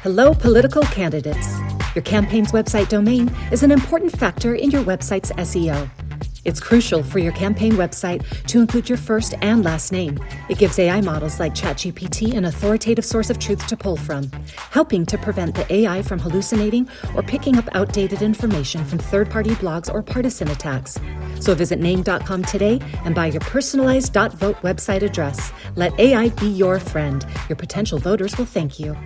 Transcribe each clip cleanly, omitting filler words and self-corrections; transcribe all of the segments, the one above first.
Hello, political candidates. Your campaign's website domain is an important factor in your website's SEO. It's crucial for your campaign website to include your first and last name. It gives AI models like ChatGPT an authoritative source of truth to pull from, helping to prevent the AI from hallucinating or picking up outdated information from third-party blogs or partisan attacks. So visit name.com today and buy your personalized .vote website address. Let AI be your friend. Your potential voters will thank you.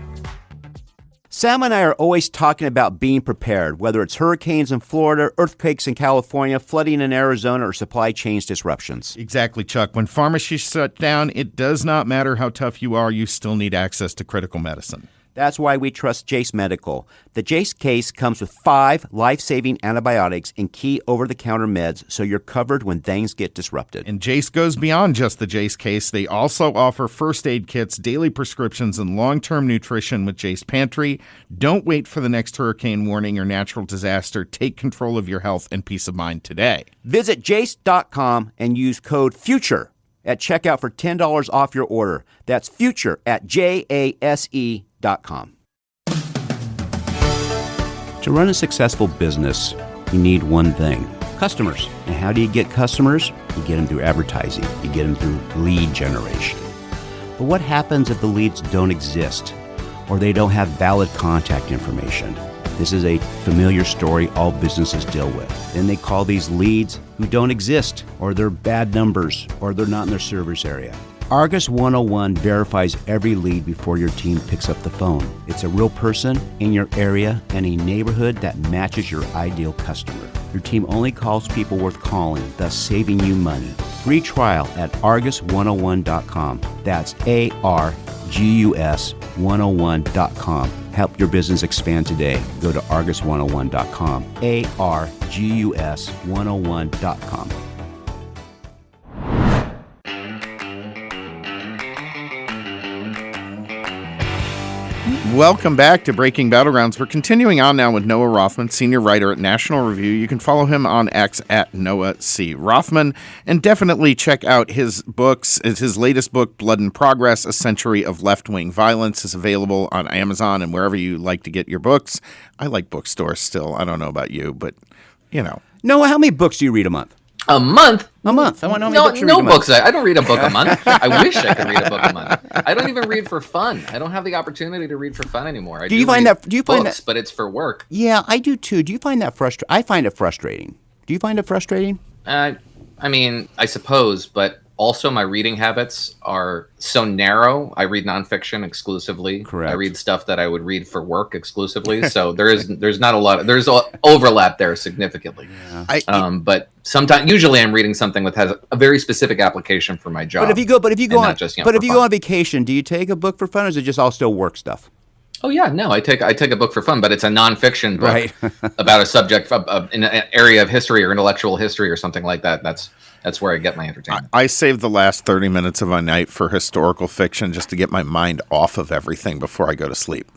Sam and I are always talking about being prepared, whether it's hurricanes in Florida, earthquakes in California, flooding in Arizona, or supply chain disruptions. Exactly, Chuck. When pharmacies shut down, it does not matter how tough you are, you still need access to critical medicine. That's why we trust Jace Medical. The Jace case comes with 5 life-saving antibiotics and key over-the-counter meds, so you're covered when things get disrupted. And Jace goes beyond just the Jace case. They also offer first aid kits, daily prescriptions, and long-term nutrition with Jace Pantry. Don't wait for the next hurricane warning or natural disaster. Take control of your health and peace of mind today. Visit jace.com and use code FUTURE at checkout for $10 off your order. That's FUTURE at JASE.com. To run a successful business, you need one thing: customers. And how do you get customers? You get them through advertising. You get them through lead generation. But what happens if the leads don't exist or they don't have valid contact information? This is a familiar story all businesses deal with. Then they call these leads who don't exist, or they're bad numbers, or they're not in their service area. Argus 101 verifies every lead before your team picks up the phone. It's a real person in your area and a neighborhood that matches your ideal customer. Your team only calls people worth calling, thus saving you money. Free trial at argus101.com. That's ARGUS101.com. Help your business expand today. Go to argus101.com. ARGUS101.com. Welcome back to Breaking Battlegrounds. We're continuing on now with Noah Rothman, senior writer at National Review. You can follow him on X at Noah C. Rothman, and definitely check out his books. His latest book, Blood and Progress, A Century of Left-Wing Violence, is available on Amazon and wherever you like to get your books. I like bookstores still. I don't know about you, but, you know. Noah, how many books do you read a month? A month? A month. I want to know how many books you read no a month. books. I don't read a book a month. I wish I could read a book a month. I don't even read for fun. I don't have the opportunity to read for fun anymore. Do you find that? But it's for work. Yeah, I do too. Do you find that frustrating? I find it frustrating. Do you find it frustrating? I mean, I suppose, but also my reading habits are so narrow. I read nonfiction exclusively. Correct. I read stuff that I would read for work exclusively. So there's not a lot. There's overlap there significantly. Yeah. But sometimes, usually, I'm reading something that has a very specific application for my job. But if you go on vacation, do you take a book for fun, or is it just all still work stuff? Oh yeah, no, I take a book for fun, but it's a nonfiction book right. about a subject in an area of history or intellectual history or something like that. That's where I get my entertainment. I save the last 30 minutes of my night for historical fiction just to get my mind off of everything before I go to sleep.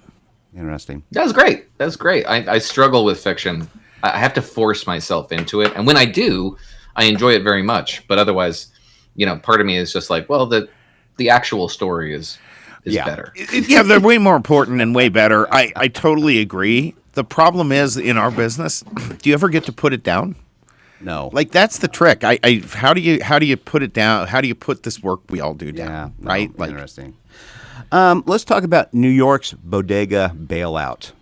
Interesting. That's great. I struggle with fiction. I have to force myself into it, and when I do, I enjoy it very much. But otherwise, part of me is just like, well, the actual story is better. Yeah, they're way more important and way better. I totally agree. The problem is, in our business, do you ever get to put it down? No. Like, that's the trick. How do you put it down? How do you put this work we all do down? Yeah, right? Interesting. Let's talk about New York's bodega bailout.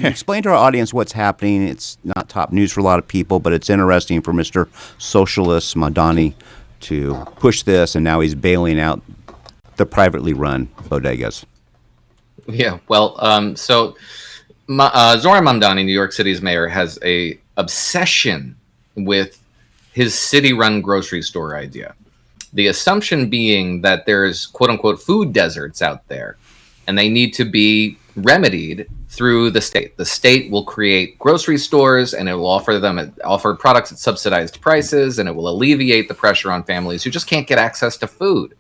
Explain to our audience what's happening. It's not top news for a lot of people, but it's interesting for Mr. Socialist Madani to push this, and now he's bailing out the privately run bodegas. Yeah, well, so Zoran Mamdani, New York City's mayor, has a obsession with his city-run grocery store idea. The assumption being that there's quote-unquote food deserts out there, and they need to be remedied through the state. The state will create grocery stores, and it will offer products at subsidized prices, and it will alleviate the pressure on families who just can't get access to food.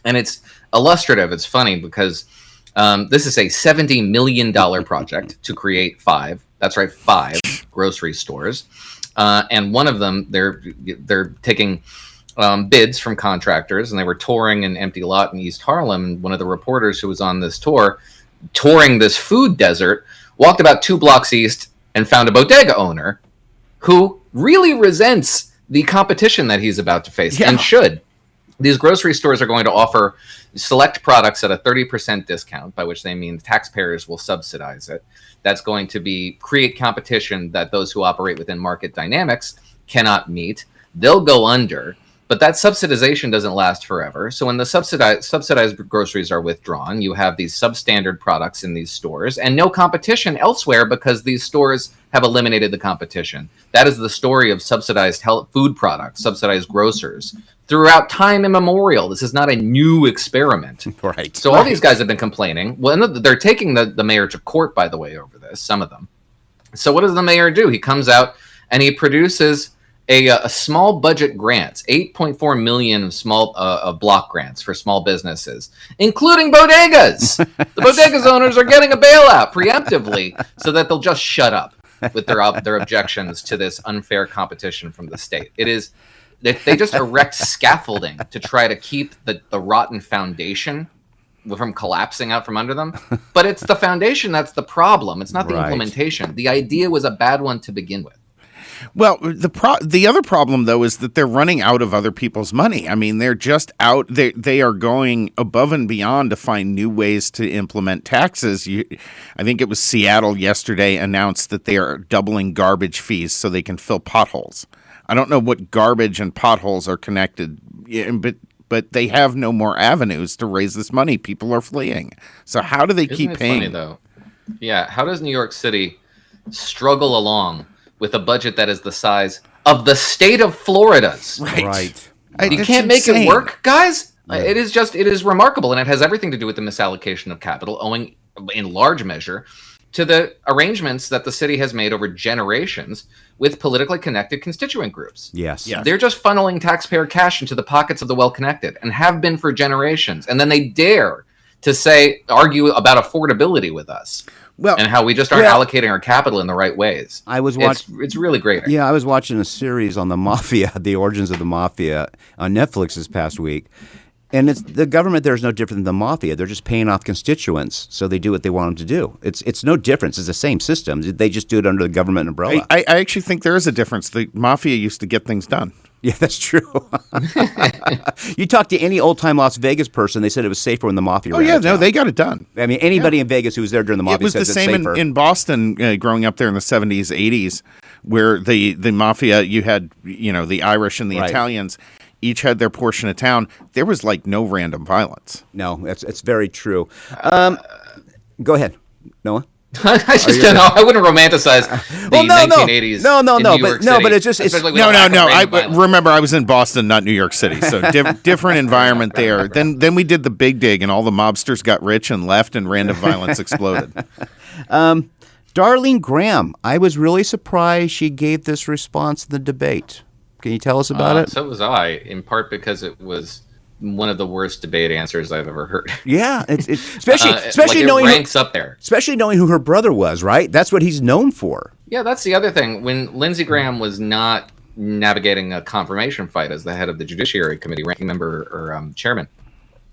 And it's illustrative. It's funny because this is a $70 million project to create 5 grocery stores. And one of them, they're taking bids from contractors, and they were touring an empty lot in East Harlem. And one of the reporters who was on this tour touring this food desert, walked about 2 blocks east and found a bodega owner who really resents the competition that he's about to face, and should. These grocery stores are going to offer select products at a 30% discount, by which they mean taxpayers will subsidize it. That's going to create competition that those who operate within market dynamics cannot meet. They'll go under, but that subsidization doesn't last forever. So when the subsidized groceries are withdrawn, you have these substandard products in these stores and no competition elsewhere because these stores have eliminated the competition. That is the story of subsidized food products, subsidized grocers throughout time immemorial. This is not a new experiment. Right. So all these guys have been complaining. Well, they're taking the mayor to court, by the way, over this, some of them. So what does the mayor do? He comes out and he produces a small budget grants, 8.4 million of block grants for small businesses, including bodegas. The bodegas owners are getting a bailout preemptively so that they'll just shut up with their objections to this unfair competition from the state. It is they just erect scaffolding to try to keep the rotten foundation from collapsing out from under them. But it's the foundation that's the problem. It's not the implementation. The idea was a bad one to begin with. Well, the other problem, though, is that they're running out of other people's money. I mean, they're just out. They are going above and beyond to find new ways to implement taxes. I think it was Seattle yesterday announced that they are doubling garbage fees so they can fill potholes. I don't know what garbage and potholes are connected, but they have no more avenues to raise this money. People are fleeing. So how do they keep paying? Funny, though? Yeah, how does New York City struggle along with a budget that is the size of the state of Florida's? Right. You can't make it work, guys. Yeah. It is remarkable, and it has everything to do with the misallocation of capital, owing in large measure to the arrangements that the city has made over generations with politically connected constituent groups. Yes. They're just funneling taxpayer cash into the pockets of the well-connected and have been for generations. And then they dare to argue about affordability with us. Well, and how we just aren't allocating our capital in the right ways. It's really great. Yeah, I was watching a series on the mafia, the origins of the mafia, on Netflix this past week. And the government there is no different than the mafia. They're just paying off constituents, so they do what they want them to do. It's no difference. It's the same system. They just do it under the government umbrella. I actually think there is a difference. The mafia used to get things done. Yeah, that's true. You talk to any old-time Las Vegas person, they said it was safer when the mafia ran out of town. They got it done. I mean, anybody in Vegas who was there during the mafia says it's safer. It was the same in Boston, growing up there in the 70s, 80s, where the mafia, you had, the Irish and the Italians, each had their portion of town. There was no random violence. No, it's very true. Go ahead, Noah. I just don't know. I wouldn't romanticize the 1980s. But it's just remember, I was in Boston, not New York City, so different environment there. Then we did the big dig, and all the mobsters got rich and left, and random violence exploded. Darlene Graham, I was really surprised she gave this response in the debate. Can you tell us about it? So was I, in part because it was one of the worst debate answers I've ever heard. Yeah, it's especially knowing ranks up there. Especially knowing who her brother was, right? That's what he's known for. Yeah, that's the other thing. When Lindsey Graham was not navigating a confirmation fight as the head of the Judiciary Committee, ranking member or chairman,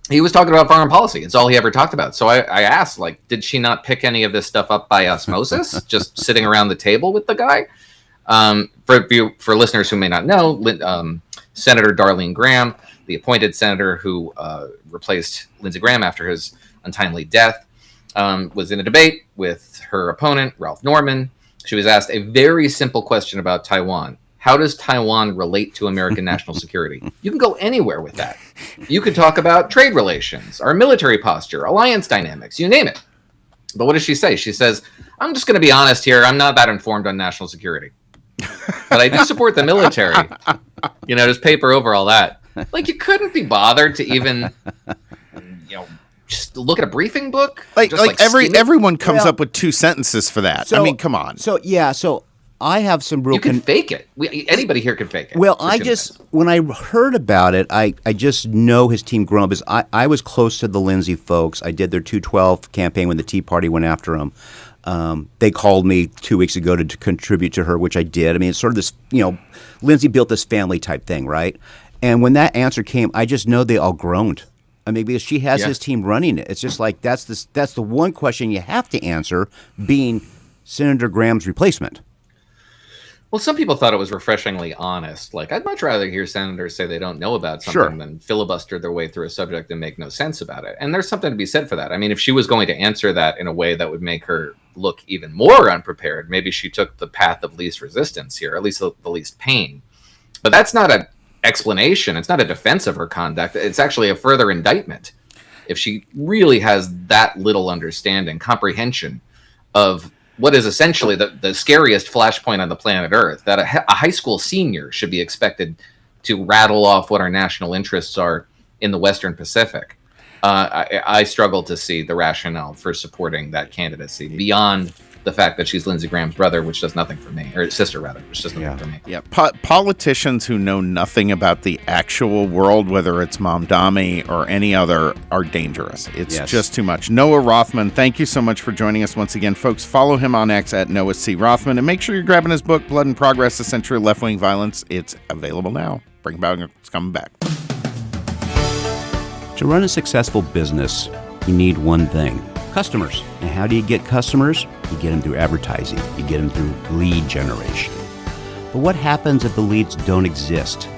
he was talking about foreign policy. It's all he ever talked about. So I asked, did she not pick any of this stuff up by osmosis, just sitting around the table with the guy? For listeners who may not know, Senator Darlene Graham, the appointed senator who replaced Lindsey Graham after his untimely death, was in a debate with her opponent, Ralph Norman. She was asked a very simple question about Taiwan. How does Taiwan relate to American national security? You can go anywhere with that. You could talk about trade relations, our military posture, alliance dynamics, you name it. But what does she say? She says, I'm just going to be honest here. I'm not that informed on national security. But I do support the military. Just paper over all that. You couldn't be bothered to even, just look at a briefing book. Everyone comes up with 2 sentences for that. I mean, come on. So I have some real. You can fake it. Anybody here can fake it. Well, when I heard about it, I just know his team grown up. Because I was close to the Lindsey folks. I did their 212 campaign when the Tea Party went after him. They called me 2 weeks ago to contribute to her, which I did. I mean, it's sort of this, Lindsey built this family type thing, right? And when that answer came, I just know they all groaned. I mean, because she has his team running it. It's just like that's the one question you have to answer, being Senator Graham's replacement. Well, some people thought it was refreshingly honest. Like, I'd much rather hear senators say they don't know about something than filibuster their way through a subject and make no sense about it. And there's something to be said for that. I mean, if she was going to answer that in a way that would make her look even more unprepared, maybe she took the path of least resistance here, at least the least pain. But that's not an explanation. It's not a defense of her conduct. It's actually a further indictment. If she really has that little understanding, comprehension of what is essentially the scariest flashpoint on the planet Earth, that a high school senior should be expected to rattle off what our national interests are in the Western Pacific. I struggle to see the rationale for supporting that candidacy beyond the fact that she's Lindsey Graham's brother, which does nothing for me, or sister rather, which does nothing for me. Yeah, politicians who know nothing about the actual world, whether it's Mamdani or any other, are dangerous. It's just too much. Noah Rothman, thank you so much for joining us once again, folks. Follow him on X at Noah C. Rothman, and make sure you're grabbing his book, Blood and Progress: A Century of Left-Wing Violence. It's available now. Breaking Battlegrounds is coming back. To run a successful business, you need one thing: customers. And how do you get customers? You get them through advertising. You get them through lead generation. But what happens if the leads don't exist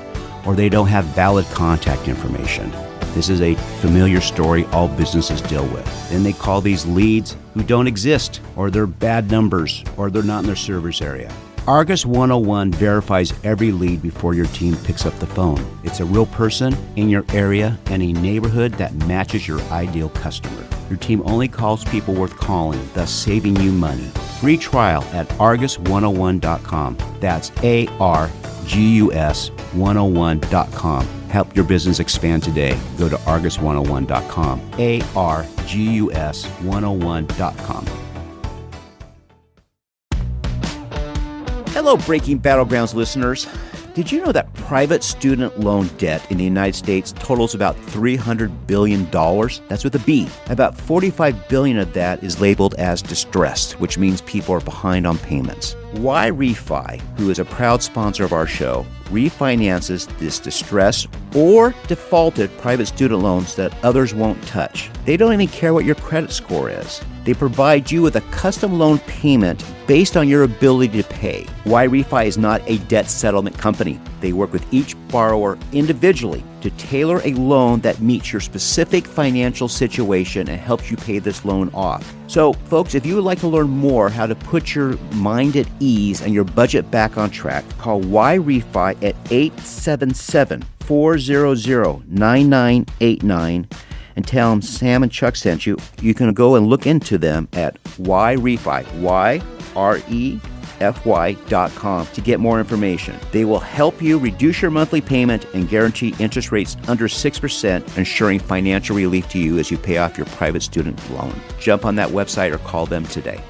or they don't have valid contact information? This is a familiar story all businesses deal with. Then they call these leads who don't exist, or they're bad numbers, or they're not in their service area. Argus 101 verifies every lead before your team picks up the phone. It's a real person in your area and a neighborhood that matches your ideal customer. Your team only calls people worth calling, thus saving you money. Free trial at argus101.com. That's ARGUS101.com. Help your business expand today. Go to argus101.com. ARGUS101.com. Hello, Breaking Battlegrounds listeners. Did you know that private student loan debt in the United States totals about $300 billion? That's with a B. About $45 billion of that is labeled as distressed, which means people are behind on payments. Why Refi, who is a proud sponsor of our show, refinances this distressed or defaulted private student loans that others won't touch. They don't even care what your credit score is. They provide you with a custom loan payment based on your ability to pay. Why Refi is not a debt settlement company. They work with each borrower individually to tailor a loan that meets your specific financial situation and helps you pay this loan off. So, folks, if you would like to learn more how to put your mind at ease and your budget back on track, call Why Refi at 877-400-9989 and tell them Sam and Chuck sent you. You can go and look into them at YREFI, YREFY.com to get more information. They will help you reduce your monthly payment and guarantee interest rates under 6%, ensuring financial relief to you as you pay off your private student loan. Jump on that website or call them today.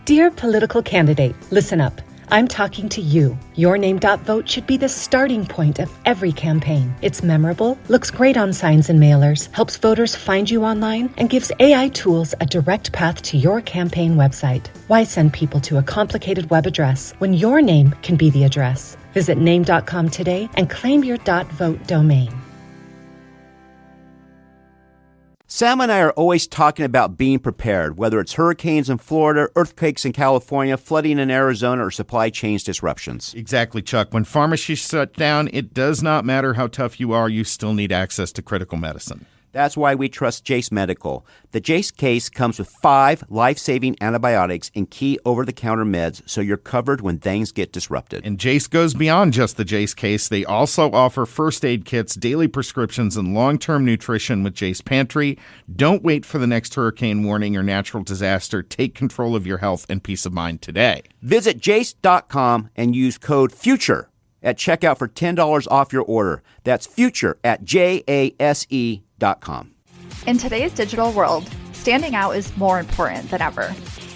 Dear political candidate, listen up. I'm talking to you. Your Name.vote should be the starting point of every campaign. It's memorable, looks great on signs and mailers, helps voters find you online, and gives AI tools a direct path to your campaign website. Why send people to a complicated web address when your name can be the address? Visit name.com today and claim your .vote domain. Sam and I are always talking about being prepared, whether it's hurricanes in Florida, earthquakes in California, flooding in Arizona, or supply chain disruptions. Exactly, Chuck. When pharmacies shut down, it does not matter how tough you are, you still need access to critical medicine. That's why we trust Jace Medical. The Jace case comes with 5 life-saving antibiotics and key over-the-counter meds, so you're covered when things get disrupted. And Jace goes beyond just the Jace case. They also offer first aid kits, daily prescriptions, and long-term nutrition with Jace Pantry. Don't wait for the next hurricane warning or natural disaster. Take control of your health and peace of mind today. Visit jace.com and use code FUTURE at checkout for $10 off your order. That's FUTURE at JASE.com. In today's digital world, standing out is more important than ever.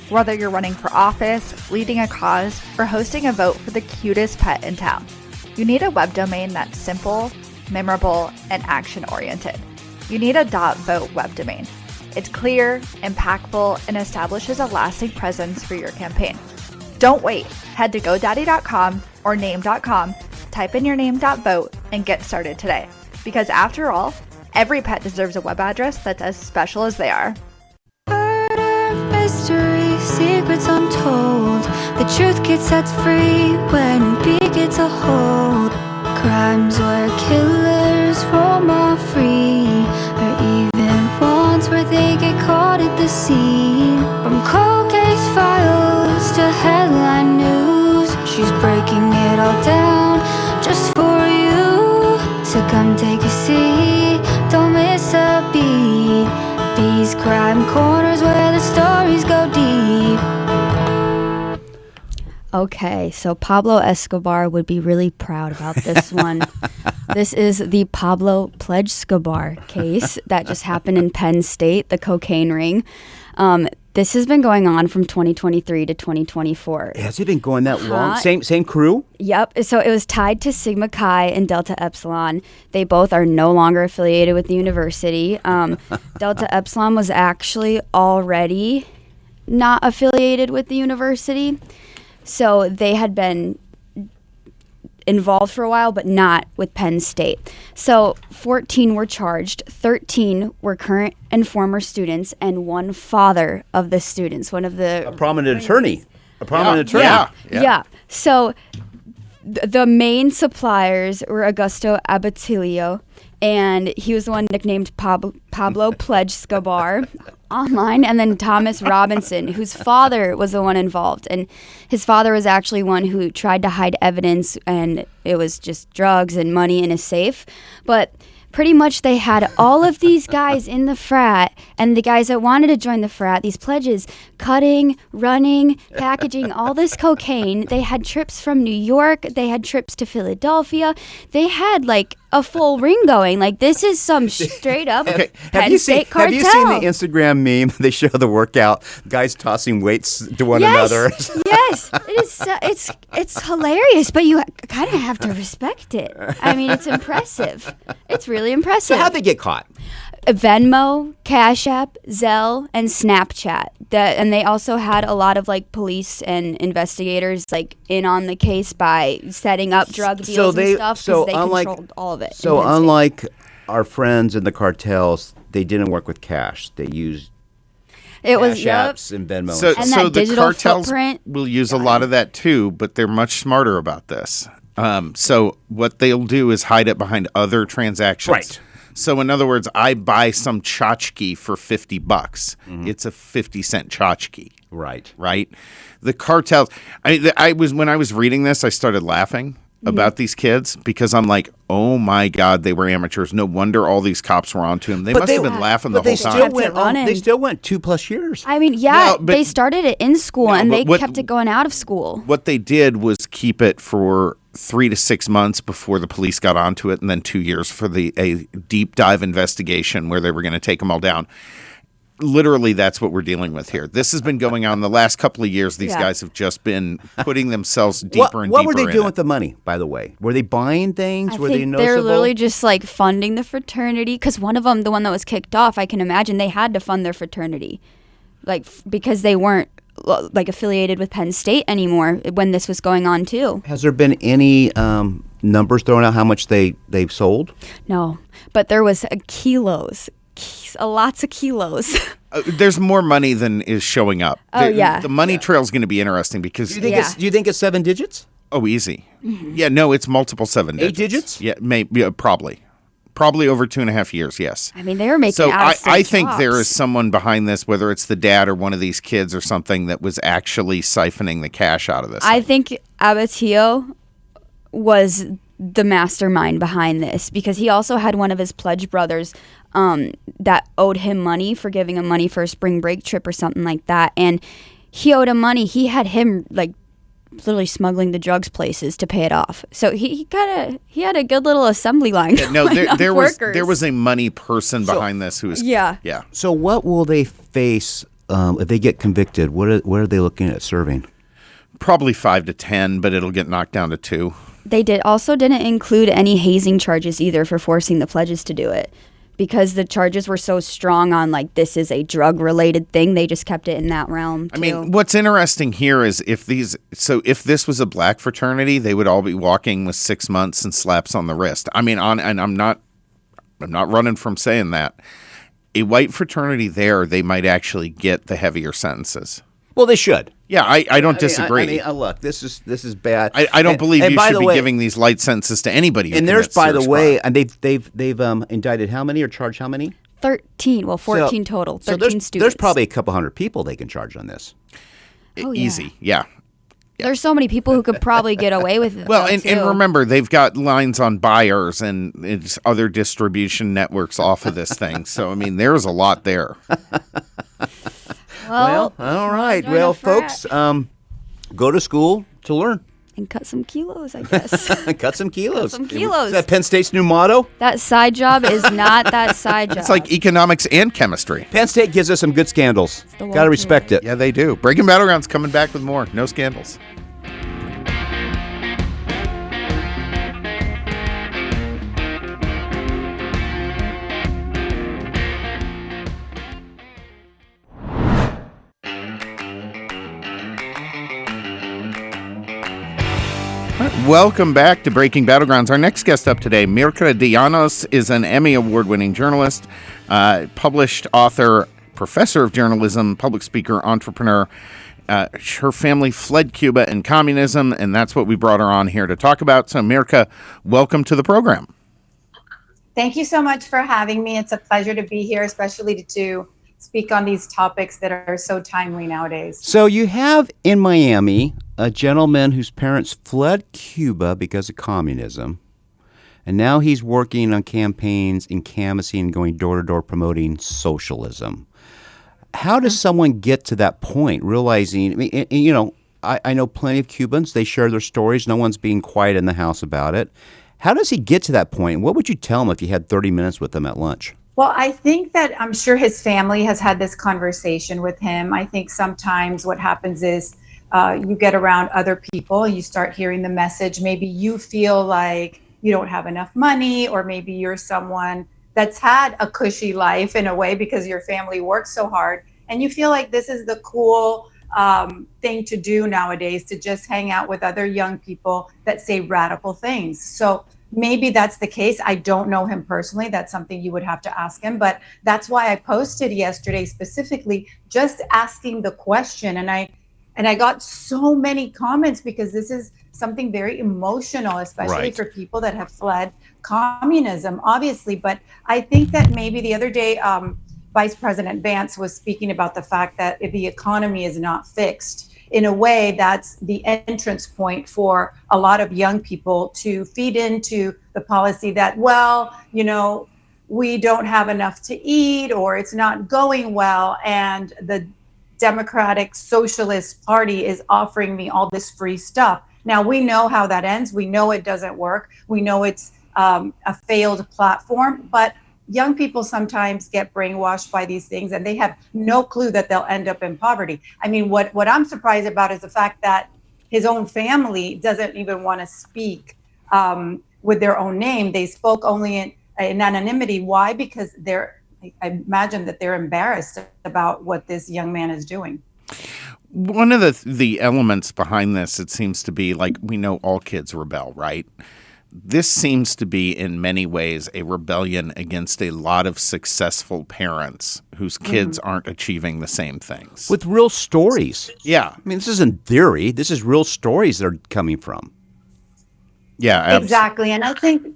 Whether you're running for office, leading a cause, or hosting a vote for the cutest pet in town, you need a web domain that's simple, memorable, and action-oriented. You need a .vote web domain. It's clear, impactful, and establishes a lasting presence for your campaign. Don't wait. Head to GoDaddy.com or Name.com, type in your name.vote, and get started today. Because after all, Every pet deserves a web address that's as special as they are. Murder, mystery, secrets untold. The truth gets set free when B gets a hold. Crimes where killers roam off free, or even ones where they get caught at the scene. From cold case files to headline news, she's breaking it all down just for you. So come take a seat, don't miss a beat. These crime corners where the stories go deep. Okay, so Pablo Escobar would be really proud about this one. This is the Pablo Pledge Escobar case that just happened in Penn State, the cocaine ring. This has been going on from 2023 to 2024. Has it been going that long? Same crew? Yep. So it was tied to Sigma Chi and Delta Epsilon. They both are no longer affiliated with the university. Delta Epsilon was actually already not affiliated with the university. So they had been involved for a while, but not with Penn State. So 14 were charged, 13 were current and former students, and one father of the students, one of the... A prominent attorney. Yeah. So the main suppliers were Augusto Abatiglio, and he was the one nicknamed Pablo Pledge Escobar online, and then Thomas Robinson, whose father was the one involved. And his father was actually one who tried to hide evidence, and it was just drugs and money in a safe. But pretty much they had all of these guys in the frat, and the guys that wanted to join the frat, these pledges, cutting, running, packaging all this cocaine. They had trips from New York. They had trips to Philadelphia. They had like a full ring going. Like, this is some straight up Penn State cartel. Have you seen the Instagram meme? They show the workout, guys tossing weights to one another. Yes, it's hilarious, but you kind of have to respect it. I mean, it's impressive. It's really impressive. So how'd they get caught? Venmo, Cash App, Zelle, and Snapchat. And they also had a lot of like police and investigators like in on the case by setting up drug deals and stuff, because they controlled all of it. So unlike our friends in the cartels, they didn't work with cash. They used Cash Apps and Venmo. So the cartels footprint will use a lot of that too, but they're much smarter about this. So what they'll do is hide it behind other transactions. Right. So in other words, I buy some tchotchke for $50. Mm-hmm. It's a 50-cent tchotchke. Right. The cartels. When I was reading this, I started laughing about these kids because I'm like, oh my God, they were amateurs. No wonder all these cops were onto him. They must have been laughing the whole time. They still went 2+ years. I mean, they started it in school and they kept it going out of school. What they did was keep it for 3 to 6 months before the police got onto it, and then 2 years for a deep dive investigation where they were going to take them all down. Literally, that's what we're dealing with here. This has been going on the last couple of years. These guys have just been putting themselves deeper and deeper. What were they doing with the money, by the way? Were they buying things? Were they noticeable? They're literally just like funding the fraternity, because one of them, the one that was kicked off, I can imagine they had to fund their fraternity, like because they weren't like affiliated with Penn State anymore when this was going on too. Has there been any numbers thrown out how much they've sold? No, but there was lots of kilos. There's more money than is showing up. The money trail is going to be interesting because Do you think it's 7 digits? Oh, easy. Mm-hmm. Yeah, no, it's multiple 7 digits. 8 digits? Yeah, maybe probably over 2.5 years. Yes. I mean, they were making. So I think chops. there is someone behind this, whether it's the dad or one of these kids or something, that was actually siphoning the cash out of this. I think Abatillo was the mastermind behind this, because he also had one of his pledge brothers that owed him money for giving him money for a spring break trip or something like that, and he owed him money. He had him like literally smuggling the drugs places to pay it off. So he had a good little assembly line. There was a money person behind this who was yeah. So what will they face if they get convicted? What are they looking at serving? Probably 5 to 10, but it'll get knocked down to 2. They didn't include any hazing charges either for forcing the pledges to do it, because the charges were so strong on like this is a drug related thing. They just kept it in that realm too. I mean, what's interesting here is if this was a black fraternity, they would all be walking with 6 months and slaps on the wrist. I mean, and I'm not I'm not running from saying that. A white fraternity there, they might actually get the heavier sentences. Well, they should. Yeah, I don't disagree. I mean, look, this is bad. I don't believe you should be giving these light sentences to anybody. And there's, by the way, and they've indicted how many or charged how many? 13. Well, 14 total. 13 students. There's probably a couple hundred people they can charge on this. Oh, Easy, yeah. There's so many people who could probably get away with it. Well, and remember, they've got lines on buyers and it's other distribution networks off of this thing. So, I mean, there's a lot there. Well, all right. Well, folks, go to school to learn. And cut some kilos, I guess. Cut some kilos. Is that Penn State's new motto? That side job is not that side job. It's like economics and chemistry. Penn State gives us some good scandals. Got to respect it. Yeah, they do. Breaking Battlegrounds coming back with more. No scandals. Welcome back to Breaking Battlegrounds. Our next guest up today, Myrka Dellanos, is an Emmy Award-winning journalist, published author, professor of journalism, public speaker, entrepreneur. Her family fled Cuba and communism, and that's what we brought her on here to talk about. So, Myrka, welcome to the program. Thank you so much for having me. It's a pleasure to be here, especially to speak on these topics that are so timely nowadays. So you have in Miami a gentleman whose parents fled Cuba because of communism, and now he's working on campaigns and canvassing and going door-to-door promoting socialism. How does someone get to that point, realizing, I mean, you know, I know plenty of Cubans, they share their stories, no one's being quiet in the house about it. How does he get to that point? What would you tell him if you had 30 minutes with him at lunch? Well, I think that I'm sure his family has had this conversation with him. I think sometimes what happens is you get around other people, you start hearing the message. Maybe you feel like you don't have enough money, or maybe you're someone that's had a cushy life in a way because your family worked so hard, and you feel like this is the cool thing to do nowadays, to just hang out with other young people that say radical things. So maybe that's the case. I don't know him personally. That's something you would have to ask him. But that's why I posted yesterday specifically just asking the question. And I got so many comments because this is something very emotional, especially for people that have fled communism, obviously. But I think that maybe the other day, Vice President Vance was speaking about the fact that if the economy is not fixed, in a way, that's the entrance point for a lot of young people to feed into the policy that, well, you know, we don't have enough to eat, or it's not going well, and the Democratic Socialist Party is offering me all this free stuff. Now, we know how that ends. We know it doesn't work. We know it's a failed platform, but young people sometimes get brainwashed by these things, and they have no clue that they'll end up in poverty. I mean, what I'm surprised about is the fact that his own family doesn't even want to speak with their own name. They spoke only in anonymity. Why? Because I imagine that they're embarrassed about what this young man is doing. One of the elements behind this, it seems to be, like, we know all kids rebel, right? This seems to be, in many ways, a rebellion against a lot of successful parents whose kids aren't achieving the same things. With real stories. Yeah. I mean, this isn't theory. This is real stories they're coming from. Yeah, exactly. And I think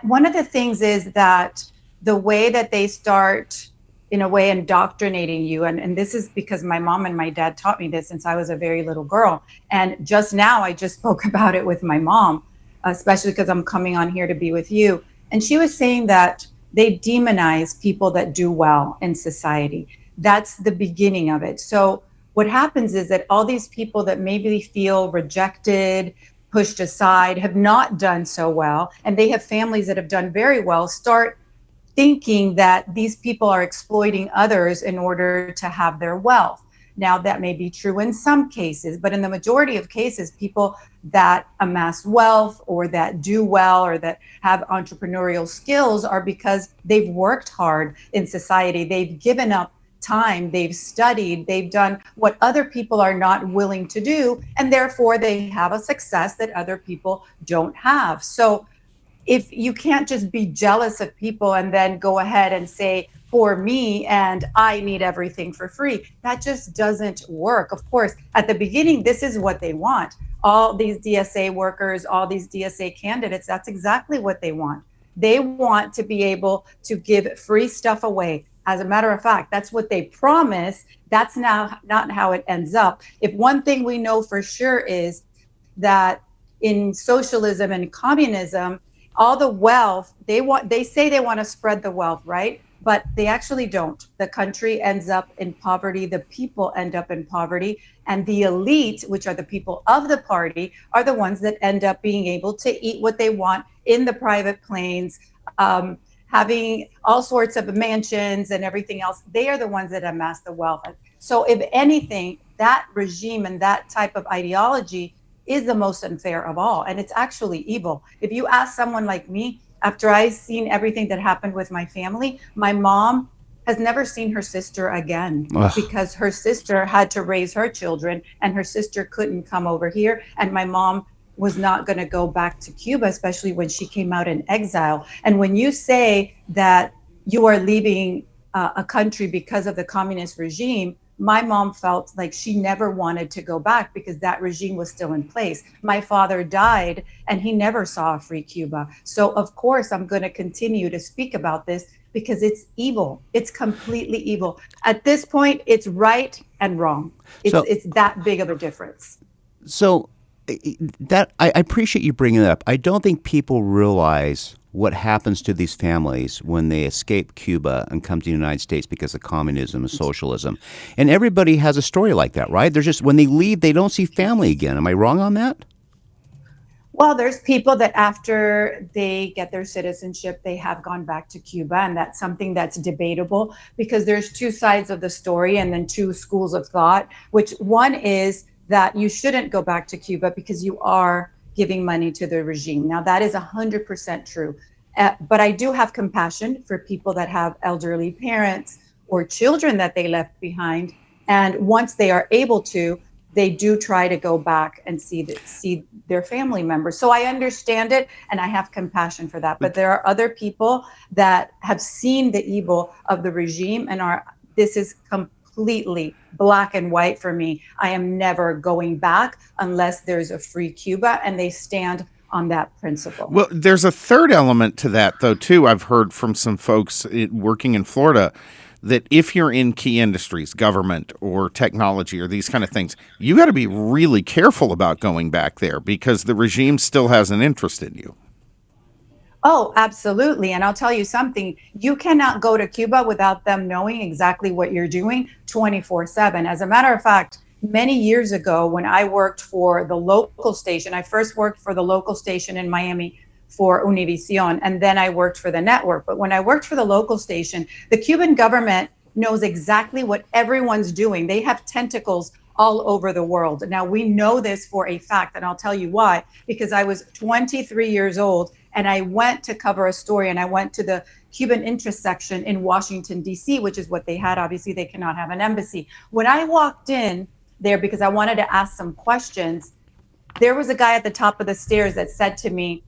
one of the things is that the way that they start, in a way, indoctrinating you, and this is because my mom and my dad taught me this since I was a very little girl. And just now, I just spoke about it with my mom, especially because I'm coming on here to be with you. And she was saying that they demonize people that do well in society. That's the beginning of it. So what happens is that all these people that maybe feel rejected, pushed aside, have not done so well, and they have families that have done very well, start thinking that these people are exploiting others in order to have their wealth. Now, that may be true in some cases, but in the majority of cases, people that amass wealth or that do well or that have entrepreneurial skills are because they've worked hard in society. They've given up time, they've studied, they've done what other people are not willing to do, and therefore they have a success that other people don't have. So if you can't just be jealous of people and then go ahead and say, for me, and I need everything for free. That just doesn't work. Of course, at the beginning, this is what they want. All these DSA workers, all these DSA candidates, that's exactly what they want. They want to be able to give free stuff away. As a matter of fact, that's what they promise. That's now not how it ends up. If one thing we know for sure is that in socialism and communism, all the wealth, they say they want to spread the wealth, right? But they actually don't. The country ends up in poverty. The people end up in poverty. And the elite, which are the people of the party, are the ones that end up being able to eat what they want in the private planes, having all sorts of mansions and everything else. They are the ones that amass the wealth. So if anything, that regime and that type of ideology is the most unfair of all. And it's actually evil. If you ask someone like me, after I've seen everything that happened with my family, my mom has never seen her sister again. Ugh. Because her sister had to raise her children and her sister couldn't come over here. And my mom was not going to go back to Cuba, especially when she came out in exile. And when you say that you are leaving a country because of the communist regime, my mom felt like she never wanted to go back because that regime was still in place. My father died and he never saw a free Cuba. So of course, I'm going to continue to speak about this because it's evil. It's completely evil. At this point, it's right and wrong. It's that big of a difference. So that I appreciate you bringing it up. I don't think people realize what happens to these families when they escape Cuba and come to the United States because of communism and socialism. And everybody has a story like that, right? They're just, when they leave, they don't see family again. Am I wrong on that? Well, there's people that after they get their citizenship, they have gone back to Cuba. And that's something that's debatable because there's two sides of the story and then two schools of thought, which one is that you shouldn't go back to Cuba because you are giving money to the regime. Now, that is 100% true. But I do have compassion for people that have elderly parents or children that they left behind. And once they are able to, they do try to go back and see their family members. So I understand it and I have compassion for that. But there are other people that have seen the evil of the regime and this is completely black and white for me. I am never going back unless there's a free Cuba and they stand on that principle. Well, there's a third element to that, though, too. I've heard from some folks working in Florida that if you're in key industries, government or technology or these kind of things, you got to be really careful about going back there because the regime still has an interest in you. Oh, absolutely. And I'll tell you something, you cannot go to Cuba without them knowing exactly what you're doing 24/7. As a matter of fact, many years ago when I worked for the local station, I first worked for the local station in Miami for Univision, and then I worked for the network. But when I worked for the local station, the Cuban government knows exactly what everyone's doing. They have tentacles all over the world. Now, we know this for a fact, and I'll tell you why, because I was 23 years old and I went to cover a story and I went to the Cuban interest section in Washington, D.C., which is what they had. Obviously, they cannot have an embassy. When I walked in there because I wanted to ask some questions, there was a guy at the top of the stairs that said to me,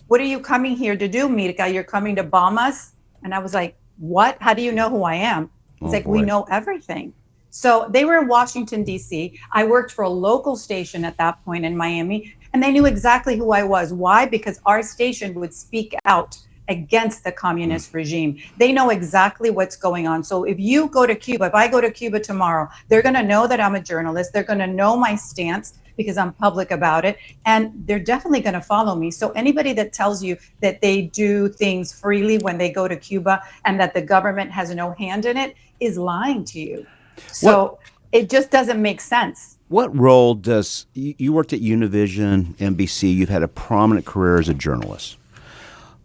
"What are you coming here to do, Myrka? You're coming to bomb us?" And I was like, "What? How do you know who I am?" He's like, "We know everything." So they were in Washington, D.C. I worked for a local station at that point in Miami, and they knew exactly who I was. Why? Because our station would speak out against the communist regime. They know exactly what's going on. So if you go to Cuba, if I go to Cuba tomorrow, they're going to know that I'm a journalist. They're going to know my stance because I'm public about it. And they're definitely going to follow me. So anybody that tells you that they do things freely when they go to Cuba and that the government has no hand in it is lying to you. So it just doesn't make sense. What role does, you worked at Univision, NBC, you've had a prominent career as a journalist.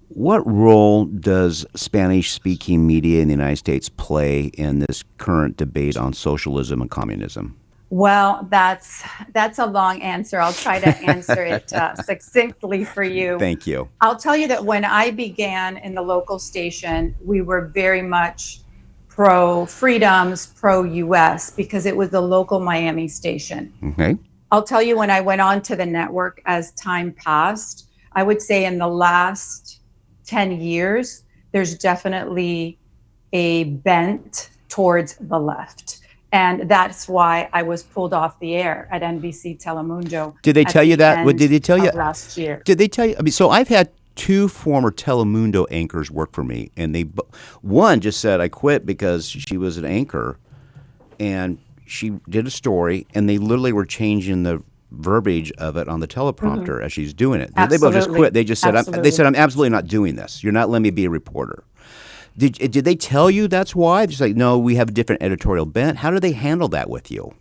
What role does Spanish-speaking media in the United States play in this current debate on socialism and communism? Well, that's a long answer. I'll try to answer it succinctly for you. Thank you. I'll tell you that when I began in the local station, we were very much pro-freedoms, pro-U.S., because it was the local Miami station. Okay. I'll tell you when I went on to the network as time passed, I would say in the last 10 years, there's definitely a bent towards the left. And that's why I was pulled off the air at NBC Telemundo. Did they tell you that? What did they tell you last year? Did they tell you? I mean, so I've had two former Telemundo anchors work for me, and one just said I quit because she was an anchor, and she did a story, and they literally were changing the verbiage of it on the teleprompter as she's doing it. They both just quit. They just said, I'm absolutely not doing this. You're not letting me be a reporter. Did they tell you that's why? Just like, no, we have a different editorial bent. How do they handle that with you?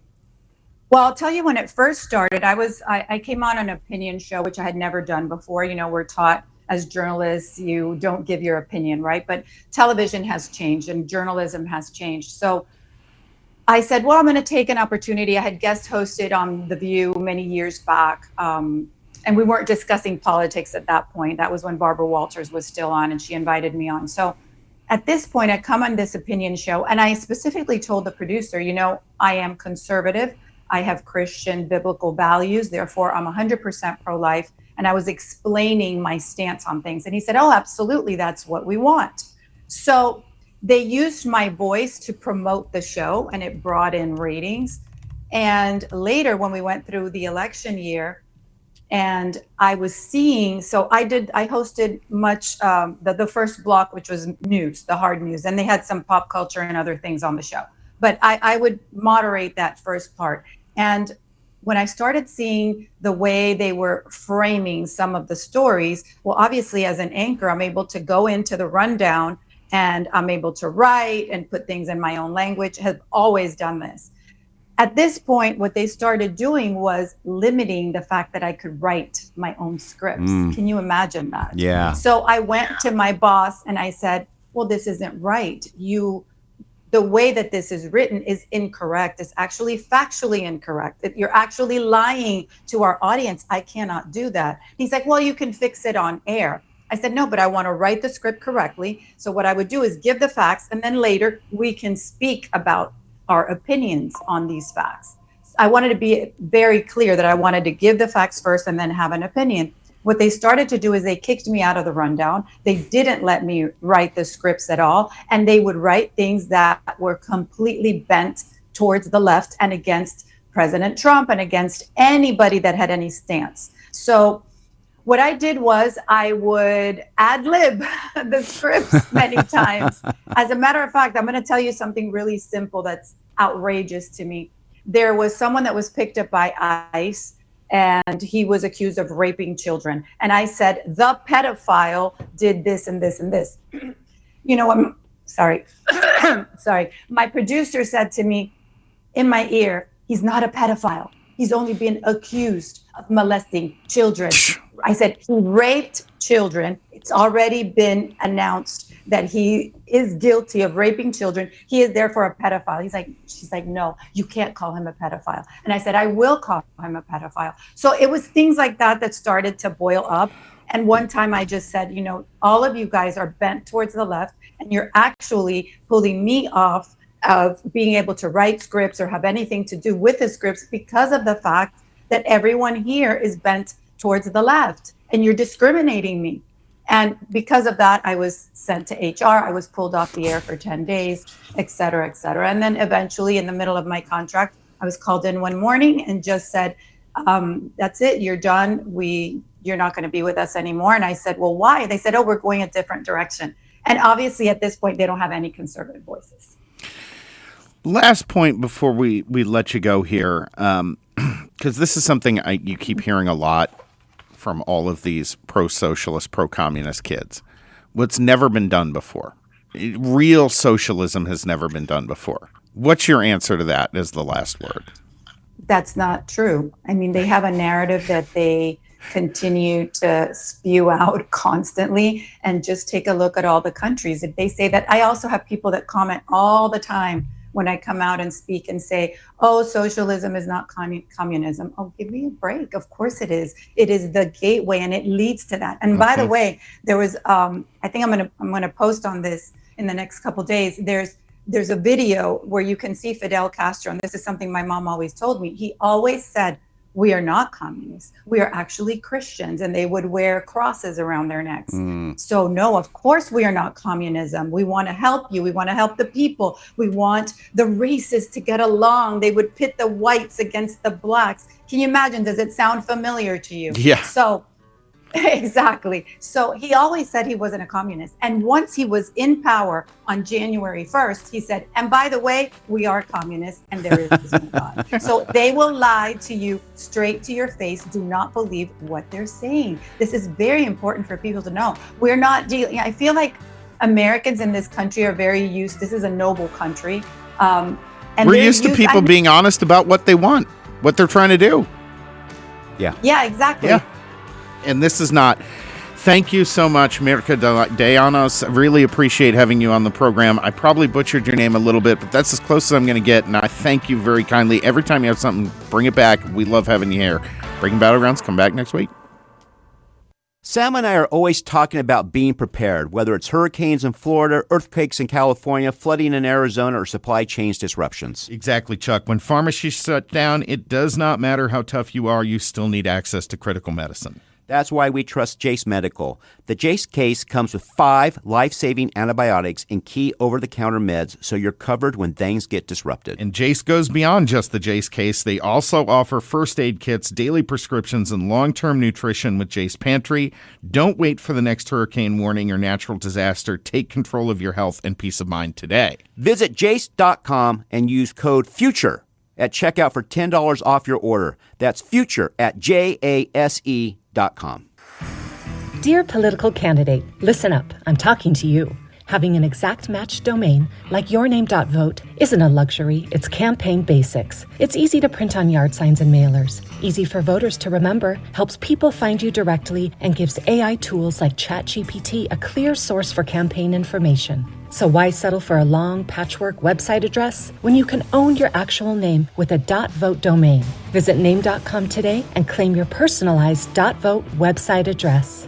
Well, I'll tell you, when it first started, I came on an opinion show, which I had never done before. You know, we're taught as journalists, you don't give your opinion, right? But television has changed and journalism has changed. So I said, well, I'm going to take an opportunity. I had guest hosted on The View many years back. And we weren't discussing politics at that point. That was when Barbara Walters was still on, and she invited me on. So at this point, I come on this opinion show, and I specifically told the producer, you know, I am conservative. I have Christian biblical values. Therefore, I'm 100% pro-life. And I was explaining my stance on things. And he said, oh, absolutely. That's what we want. So they used my voice to promote the show, and it brought in ratings. And later, when we went through the election year, and I was seeing, so I hosted much, the first block, which was news, the hard news, and they had some pop culture and other things on the show. But I would moderate that first part. And when I started seeing the way they were framing some of the stories, well, obviously as an anchor, I'm able to go into the rundown and I'm able to write and put things in my own language. Have always done this. At this point, what they started doing was limiting the fact that I could write my own scripts. Can you imagine that? Yeah. So I went to my boss and I said, well, this isn't right. The way that this is written is incorrect. It's actually factually incorrect. You're actually lying to our audience. I cannot do that. He's like, well, you can fix it on air. I said, no, but I want to write the script correctly. So what I would do is give the facts, and then later we can speak about our opinions on these facts. I wanted to be very clear that I wanted to give the facts first and then have an opinion. What they started to do is they kicked me out of the rundown. They didn't let me write the scripts at all. And they would write things that were completely bent towards the left and against President Trump and against anybody that had any stance. So what I did was I would ad-lib the scripts many times. As a matter of fact, I'm going to tell you something really simple that's outrageous to me. There was someone that was picked up by ICE, and he was accused of raping children. And I said, the pedophile did this and this and this. You know, I'm sorry. Sorry. My producer said to me in my ear, he's not a pedophile. He's only been accused of molesting children. I said, he raped children. It's already been announced that he is guilty of raping children. He is therefore a pedophile. She's like, no, you can't call him a pedophile. And I said, I will call him a pedophile. So it was things like that that started to boil up. And one time I just said, you know, all of you guys are bent towards the left, and you're actually pulling me off of being able to write scripts or have anything to do with the scripts because of the fact that everyone here is bent towards the left, and you're discriminating me. And because of that, I was sent to HR. I was pulled off the air for 10 days, et cetera, et cetera. And then eventually, in the middle of my contract, I was called in one morning and just said, that's it, you're done. You're not going to be with us anymore. And I said, well, why? They said, oh, we're going a different direction. And obviously, at this point, they don't have any conservative voices. Last point before we let you go here, because this is something you keep hearing a lot from all of these pro-socialist, pro-communist kids. What's never been done before. Real socialism has never been done before. What's your answer to that as the last word? That's not true. I mean, they have a narrative that they continue to spew out constantly, and just take a look at all the countries. If they say that, I also have people that comment all the time when I come out and speak and say, oh, socialism is not communism. Oh, give me a break. Of course it is. It is the gateway, and it leads to that. And by the way, there was, I think I'm gonna post on this in the next couple of days. There's a video where you can see Fidel Castro, and this is something my mom always told me. He always said, we are not communists. We are actually Christians, and they would wear crosses around their necks. So no, of course we are not communism. We want to help you. We want to help the people. We want the races to get along. They would pit the whites against the blacks. Can you imagine? Does it sound familiar to you? Yeah. So exactly. So he always said he wasn't a communist. And once he was in power on January 1st, he said, and by the way, we are communists and there is no God. So they will lie to you straight to your face. Do not believe what they're saying. This is very important for people to know. We're not dealing, I feel like Americans in this country are very used, this is a noble country. And we're used to people being honest about what they want, what they're trying to do. Yeah, exactly. Yeah. And this is not. Thank you so much, Myrka Dellanos. I really appreciate having you on the program. I probably butchered your name a little bit, but that's as close as I'm going to get, and I thank you very kindly. Every time you have something, bring it back. We love having you here. Breaking Battlegrounds, come back next week. Sam and I are always talking about being prepared, whether it's hurricanes in Florida, earthquakes in California, flooding in Arizona, or supply chain disruptions. Exactly, Chuck. When pharmacies shut down, it does not matter how tough you are, you still need access to critical medicine. That's why we trust Jace Medical. The Jace case comes with 5 life-saving antibiotics and key over-the-counter meds, so you're covered when things get disrupted. And Jace goes beyond just the Jace case. They also offer first aid kits, daily prescriptions, and long-term nutrition with Jace Pantry. Don't wait for the next hurricane warning or natural disaster. Take control of your health and peace of mind today. Visit jace.com and use code FUTURE at checkout for $10 off your order. That's FUTURE at JASE.com. Dear political candidate, listen up. I'm talking to you. Having an exact match domain like yourname.vote isn't a luxury, it's campaign basics. It's easy to print on yard signs and mailers, easy for voters to remember, helps people find you directly, and gives AI tools like ChatGPT a clear source for campaign information. So why settle for a long patchwork website address when you can own your actual name with a .vote domain? Visit name.com today and claim your personalized .vote website address.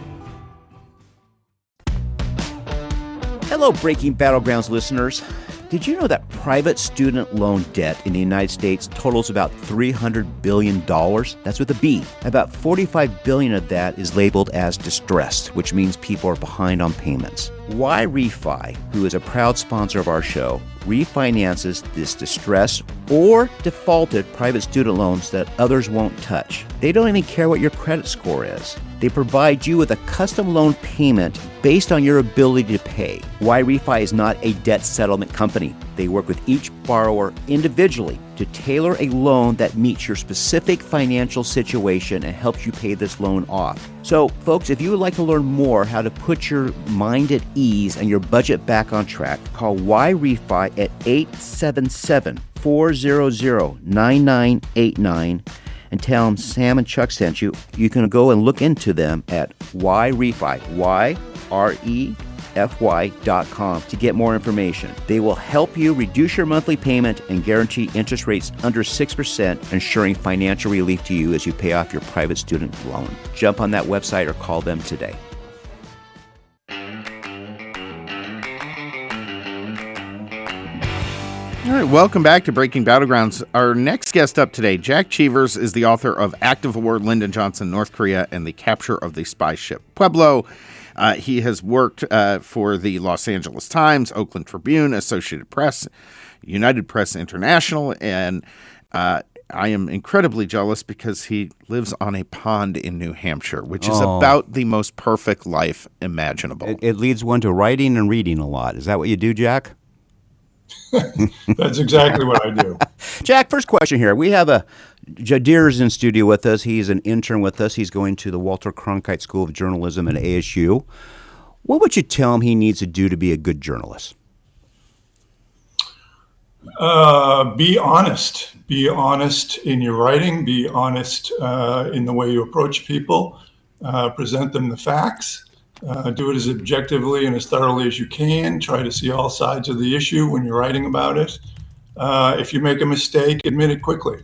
Hello, Breaking Battlegrounds listeners. Did you know that private student loan debt in the United States totals about $300 billion? That's with a B. About $45 billion of that is labeled as distressed, which means people are behind on payments. Why Refi, who is a proud sponsor of our show, refinances this distressed or defaulted private student loans that others won't touch. They don't even care what your credit score is. They provide you with a custom loan payment based on your ability to pay. Why Refi is not a debt settlement company. They work with each borrower individually to tailor a loan that meets your specific financial situation and helps you pay this loan off. So, folks, if you would like to learn more how to put your mind at ease and your budget back on track, call Why Refi at 877-400-9989 and tell them Sam and Chuck sent you. You can go and look into them at YREFI, YREFY.com to get more information. They will help you reduce your monthly payment and guarantee interest rates under 6%, ensuring financial relief to you as you pay off your private student loan. Jump on that website or call them today. All right, welcome back to Breaking Battlegrounds. Our next guest up today, Jack Cheevers, is the author of Active War, Lyndon Johnson, North Korea, and the Capture of the Spy Ship Pueblo. He has worked for the Los Angeles Times, Oakland Tribune, Associated Press, United Press International, and I am incredibly jealous because he lives on a pond in New Hampshire, which is about the most perfect life imaginable. It leads one to writing and reading a lot. Is that what you do, Jack? That's exactly what I do. Jack, first question here. We have Jadir's in studio with us. He's an intern with us. He's going to the Walter Cronkite School of Journalism at ASU. What would you tell him he needs to do to be a good journalist? Be honest. Be honest in your writing. Be honest in the way you approach people. Present them the facts. Do it as objectively and as thoroughly as you can. Try to see all sides of the issue when you're writing about it. If you make a mistake, admit it quickly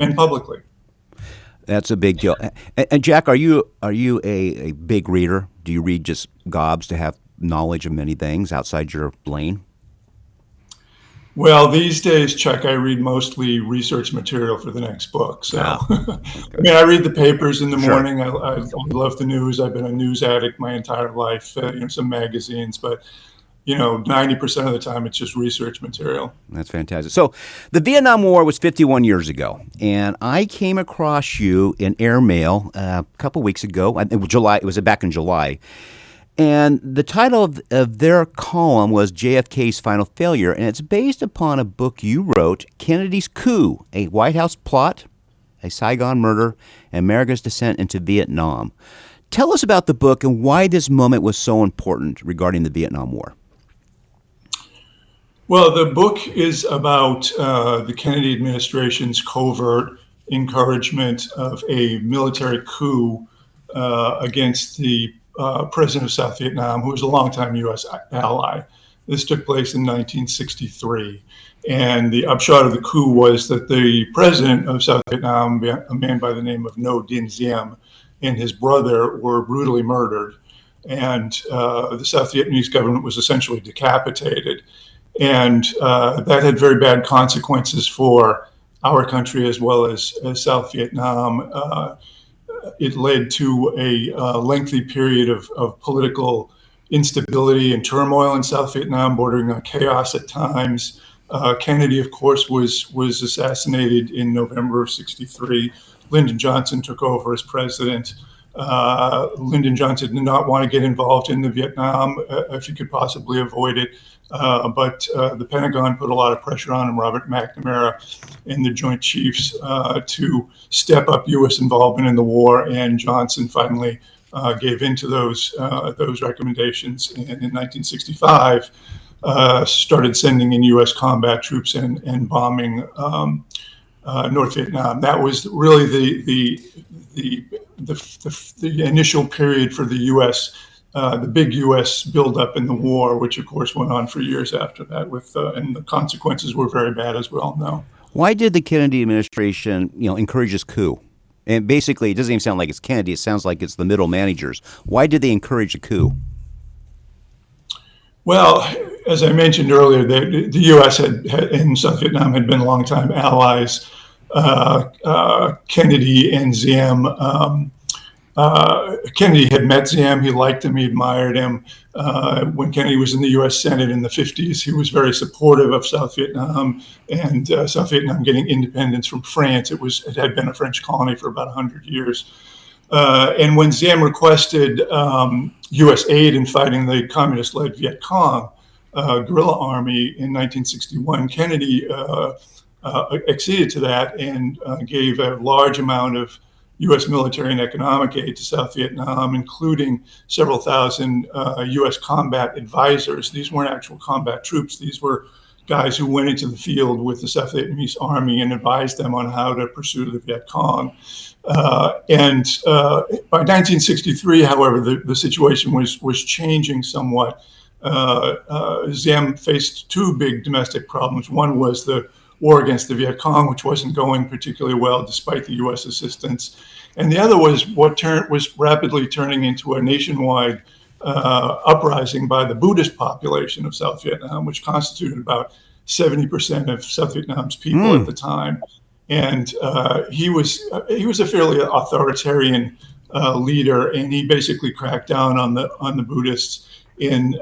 and publicly. That's a big deal. And Jack, are you a big reader? Do you read just gobs to have knowledge of many things outside your lane? Well, these days, Chuck, I read mostly research material for the next book. So, I read the papers in the morning. I love the news. I've been a news addict my entire life, some magazines, but 90% of the time it's just research material. That's fantastic. So the Vietnam War was 51 years ago, and I came across you in airmail a couple weeks ago. It was back in July. And the title of their column was JFK's Final Failure, and it's based upon a book you wrote, Kennedy's Coup, a White House Plot, a Saigon Murder, and America's Descent into Vietnam. Tell us about the book and why this moment was so important regarding the Vietnam War. Well, the book is about the Kennedy administration's covert encouragement of a military coup against the president of South Vietnam, who was a longtime U.S. ally. This took place in 1963. And the upshot of the coup was that the president of South Vietnam, a man by the name of Ngo Dinh Diem, and his brother were brutally murdered. And the South Vietnamese government was essentially decapitated. And that had very bad consequences for our country as well as South Vietnam. It led to a lengthy period of political instability and turmoil in South Vietnam, bordering on chaos at times. Kennedy, of course, was assassinated in November of '63. Lyndon Johnson took over as president. Lyndon Johnson did not want to get involved in the Vietnam if he could possibly avoid it. But the Pentagon put a lot of pressure on him, Robert McNamara and the Joint Chiefs, to step up U.S. involvement in the war. And Johnson finally gave in to those recommendations. And in 1965, started sending in U.S. combat troops and bombing North Vietnam. That was really the initial period for the U.S. The big U.S. buildup in the war, which of course went on for years after that, and the consequences were very bad, as we all know. Why did the Kennedy administration, encourage this coup? And basically, it doesn't even sound like it's Kennedy. It sounds like it's the middle managers. Why did they encourage a coup? Well, as I mentioned earlier, the U.S. and South Vietnam had been longtime allies. Kennedy and Diem. Kennedy had met Diem. He liked him. He admired him. When Kennedy was in the U.S. Senate in the 50s, he was very supportive of South Vietnam and South Vietnam getting independence from France. It had been a French colony for about 100 years. And when Diem requested U.S. aid in fighting the communist-led Viet Cong guerrilla army in 1961, Kennedy acceded to that and gave a large amount of U.S. military and economic aid to South Vietnam, including several thousand U.S. combat advisors. These weren't actual combat troops. These were guys who went into the field with the South Vietnamese army and advised them on how to pursue the Viet Cong. And by 1963, however, the situation was changing somewhat. Diem faced two big domestic problems. One was the war against the Viet Cong, which wasn't going particularly well despite the U.S. assistance. And the other was what was rapidly turning into a nationwide uprising by the Buddhist population of South Vietnam, which constituted about 70% of South Vietnam's people at the time. And he was a fairly authoritarian leader, and he basically cracked down on the Buddhists in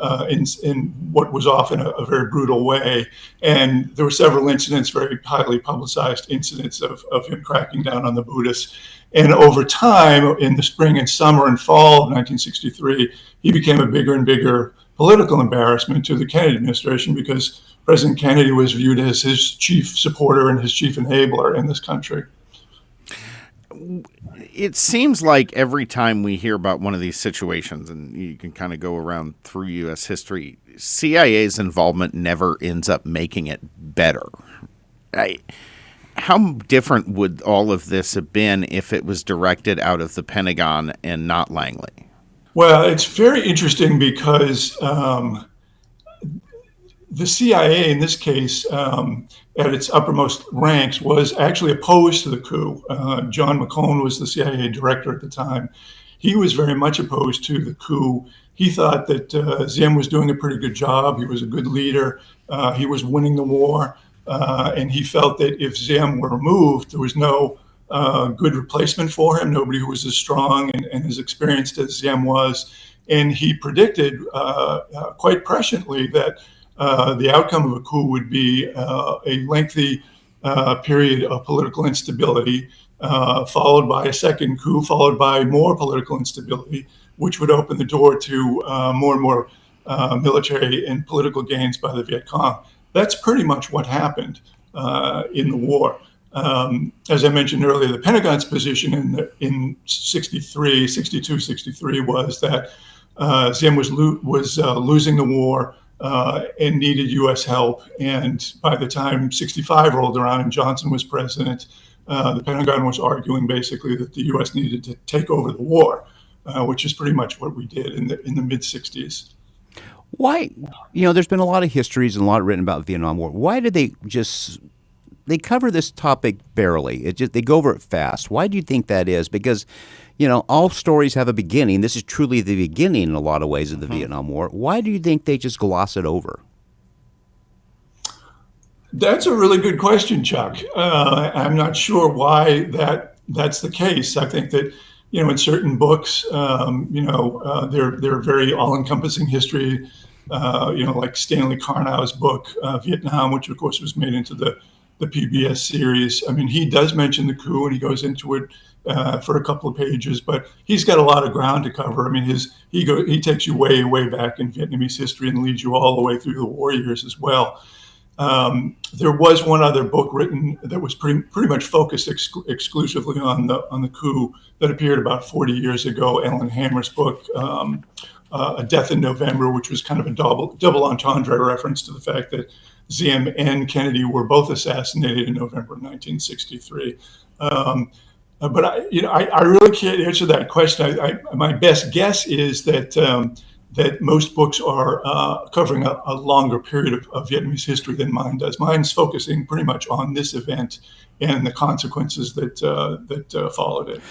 what was often a very brutal way. And there were several incidents, very highly publicized incidents of him cracking down on the Buddhists. And over time, in the spring and summer and fall of 1963, he became a bigger and bigger political embarrassment to the Kennedy administration because President Kennedy was viewed as his chief supporter and his chief enabler in this country. It seems like every time we hear about one of these situations, and you can kind of go around through U.S. history, CIA's involvement never ends up making it better. How different would all of this have been if it was directed out of the Pentagon and not Langley? Well, it's very interesting because the CIA, in this case, at its uppermost ranks, was actually opposed to the coup. John McCone was the CIA director at the time. he was very much opposed to the coup. He thought that Zim was doing a pretty good job. He was a good leader. He was winning the war. And he felt that if Zim were removed, there was no good replacement for him, nobody who was as strong and as experienced as Zim was. And he predicted quite presciently that the outcome of a coup would be a lengthy period of political instability, followed by a second coup, followed by more political instability, which would open the door to more and more military and political gains by the Viet Cong. That's pretty much what happened in the war. As I mentioned earlier, the Pentagon's position in 63 was that Zim was losing the war and needed U.S. help. And by the time 65 rolled around and Johnson was president, the Pentagon was arguing basically that the U.S. needed to take over the war, which is pretty much what we did in the mid 60s. Why, there's been a lot of histories and a lot written about the Vietnam War. Why did they cover this topic barely? They go over it fast. Why do you think that is? Because, all stories have a beginning. This is truly the beginning in a lot of ways of the Vietnam War. Why do you think they just gloss it over? That's a really good question, Chuck. I'm not sure why that's the case. I think that, in certain books, they're very all-encompassing history, like Stanley Karnow's book, Vietnam, which of course was made into the PBS series. I mean, he does mention the coup and he goes into it for a couple of pages, but he's got a lot of ground to cover. I mean, he takes you way, way back in Vietnamese history and leads you all the way through the war years as well. There was one other book written that was pretty much focused exclusively on the coup that appeared about 40 years ago. Ellen Hammer's book, A Death in November, which was kind of a double entendre reference to the fact that Zim and Kennedy were both assassinated in November of 1963. But I really can't answer that question. My best guess is that most books are covering a longer period of Vietnamese history than mine does. Mine's focusing pretty much on this event and the consequences that followed it.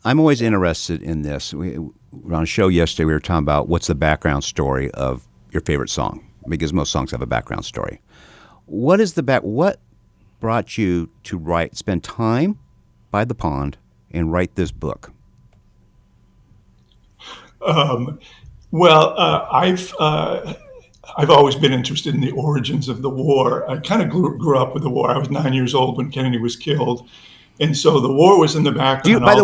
I'm always interested in this. We were on a show yesterday. We were talking about what's the background story of your favorite song, because most songs have a background story. What brought you to spend time by the pond and write this book? I've always been interested in the origins of the war. I kind of grew up with the war. I was 9 years old when Kennedy was killed, and so the war was in the background. By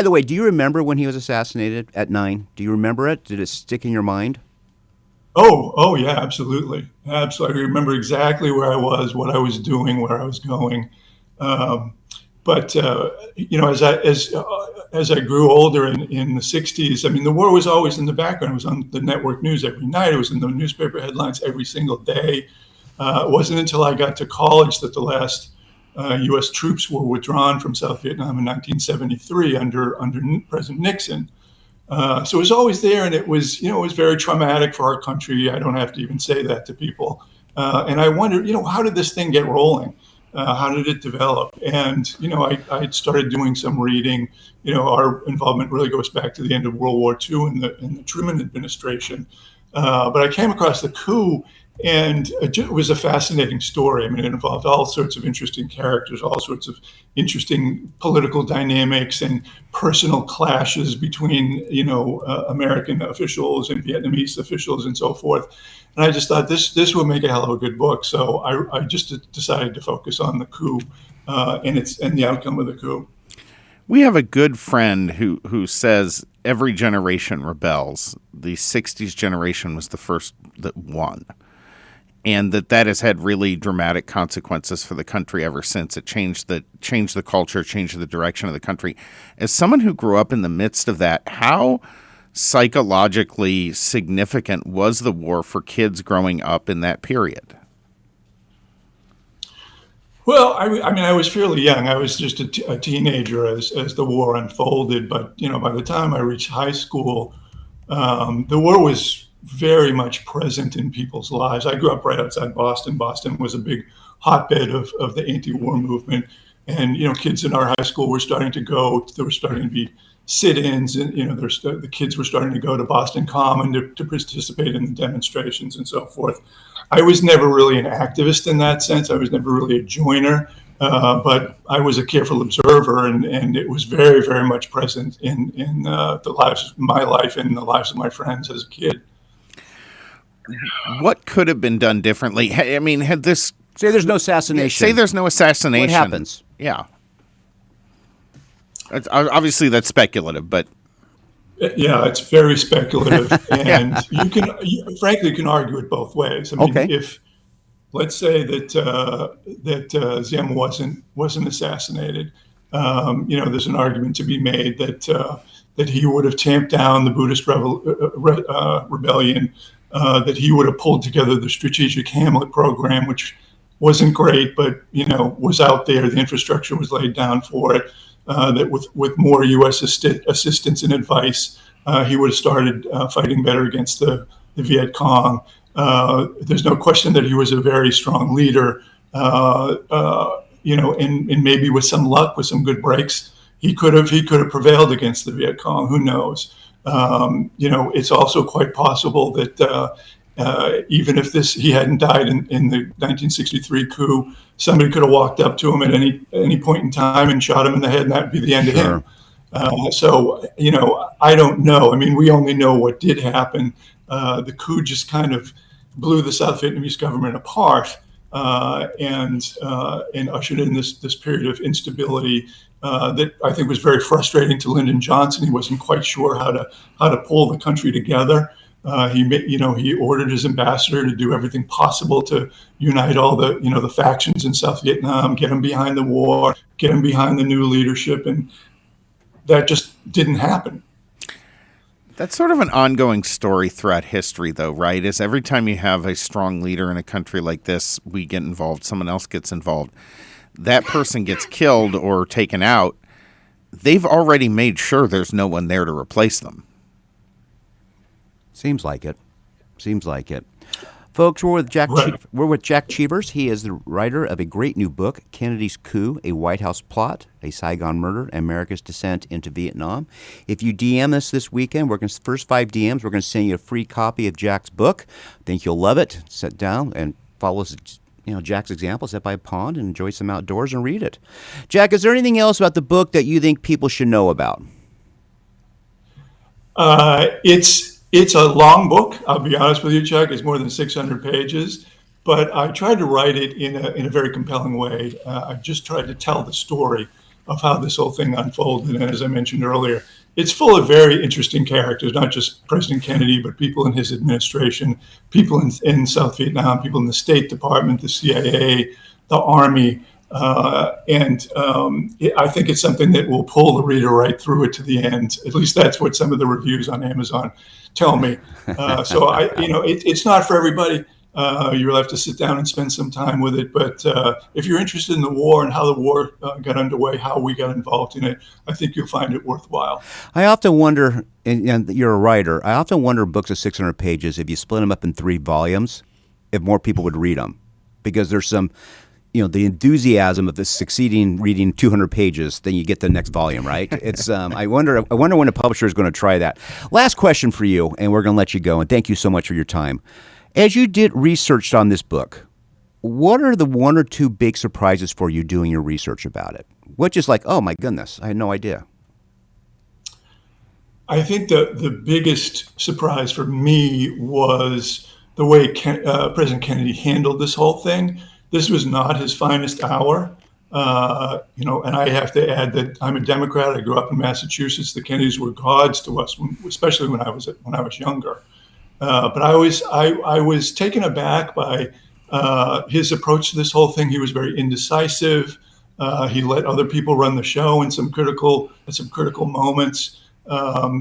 the way, do you remember when he was assassinated at 9? Do you remember it? Did it stick in your mind? Oh yeah, absolutely. Absolutely. I remember exactly where I was, what I was doing, where I was going. But as I grew older in the 60s, I mean, the war was always in the background. It was on the network news every night. It was in the newspaper headlines every single day. It wasn't until I got to college that the last U.S. troops were withdrawn from South Vietnam in 1973 under President Nixon. So it was always there, and it was very traumatic for our country. I don't have to even say that to people. And I wondered, how did this thing get rolling? How did it develop? And, I started doing some reading. Our involvement really goes back to the end of World War II in the Truman administration. But I came across the coup, and it was a fascinating story. I mean, it involved all sorts of interesting characters, all sorts of interesting political dynamics and personal clashes between, American officials and Vietnamese officials and so forth. And I just thought this would make a hell of a good book. So I just decided to focus on the coup and the outcome of the coup. We have a good friend who says every generation rebels. The 60s generation was the first that won. And that has had really dramatic consequences for the country ever since. It changed the culture, changed the direction of the country. As someone who grew up in the midst of that, how psychologically significant was the war for kids growing up in that period? Well, I mean, I was fairly young. I was just a teenager as the war unfolded. But, by the time I reached high school, the war was very much present in people's lives. I grew up right outside Boston. Boston was a big hotbed of the anti-war movement. And, kids in our high school were starting to go, there were starting to be sit-ins, and, the kids were starting to go to Boston Common to participate in the demonstrations and so forth. I was never really an activist in that sense. I was never really a joiner, but I was a careful observer, and it was very, very much present in the lives, my life and the lives of my friends as a kid. What could have been done differently? I mean, had this... Say there's no assassination. Say there's no assassination. What happens? Yeah. Obviously, that's speculative, but... Yeah, it's very speculative, and frankly, you can argue it both ways. I mean, if let's say that Ziem wasn't assassinated, there's an argument to be made that he would have tamped down the Buddhist rebellion, that he would have pulled together the strategic Hamlet program, which wasn't great, but was out there. The infrastructure was laid down for it. That with more U.S. assistance and advice, he would have started fighting better against the Viet Cong. There's no question that he was a very strong leader, and maybe with some luck, with some good breaks, he could have prevailed against the Viet Cong. Who knows? It's also quite possible that even if he hadn't died in the 1963 coup, somebody could have walked up to him at any point in time and shot him in the head, and that would be the end of him. So I don't know. I mean, we only know what did happen. The coup just kind of blew the South Vietnamese government apart, and ushered in this period of instability that I think was very frustrating to Lyndon Johnson. He wasn't quite sure how to pull the country together. He ordered his ambassador to do everything possible to unite all the factions in South Vietnam, get them behind the war, get them behind the new leadership, and that just didn't happen. That's sort of an ongoing story throughout history, though, right? Is every time you have a strong leader in a country like this, we get involved, someone else gets involved. That person gets killed or taken out. They've already made sure there's no one there to replace them. Seems like it. Folks, we're with Jack Cheevers. He is the writer of a great new book, Kennedy's Coup, A White House Plot, A Saigon Murder, and America's Descent into Vietnam. If you DM us this weekend, first 5 DMs, we're going to send you a free copy of Jack's book. I think you'll love it. Sit down and follow us, Jack's example, sit by a pond and enjoy some outdoors and read it. Jack, is there anything else about the book that you think people should know about? It's a long book. I'll be honest with you, Chuck. It's more than 600 pages, but I tried to write it in a very compelling way. I just tried to tell the story of how this whole thing unfolded. And as I mentioned earlier, it's full of very interesting characters, not just President Kennedy, but people in his administration, people in South Vietnam, people in the State Department, the CIA, the Army. I think it's something that will pull the reader right through it to the end. At least that's what some of the reviews on Amazon tell me. It's not for everybody. You really have to sit down and spend some time with it. But if you're interested in the war and how the war got underway, how we got involved in it, I think you'll find it worthwhile. I often wonder, and you're a writer, I often wonder books of 600 pages, if you split them up in 3 volumes, if more people would read them. Because there's some... the enthusiasm of the succeeding reading 200 pages, then you get the next volume, right? It's I wonder when a publisher is going to try that. Last question for you, and we're going to let you go. And thank you so much for your time. As you did research on this book, what are the 1 or 2 big surprises for you doing your research about it? Which is like, oh my goodness, I had no idea. I think the biggest surprise for me was the way President Kennedy handled this whole thing. This was not his finest hour, and I have to add that I'm a Democrat. I grew up in Massachusetts. The Kennedys were gods to us, especially when I was younger. But I was taken aback by his approach to this whole thing. He was very indecisive. He let other people run the show at some critical moments.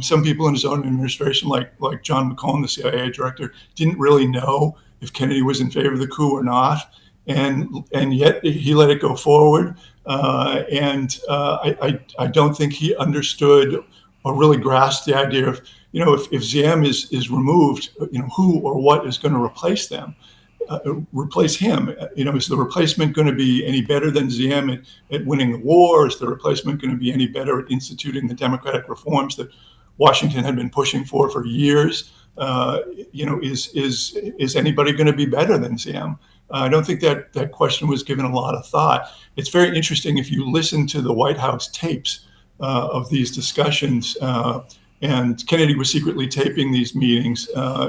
Some people in his own administration, like John McCone, the CIA director, didn't really know if Kennedy was in favor of the coup or not. And yet he let it go forward. I don't think he understood or really grasped the idea of, if Ziem is removed, who or what is going to replace them? replace him. Is the replacement going to be any better than Ziem at winning the war? Is the replacement going to be any better at instituting the democratic reforms that Washington had been pushing for years? Is anybody going to be better than Ziem? I don't think that question was given a lot of thought. It's very interesting if you listen to the White House tapes of these discussions, and Kennedy was secretly taping these meetings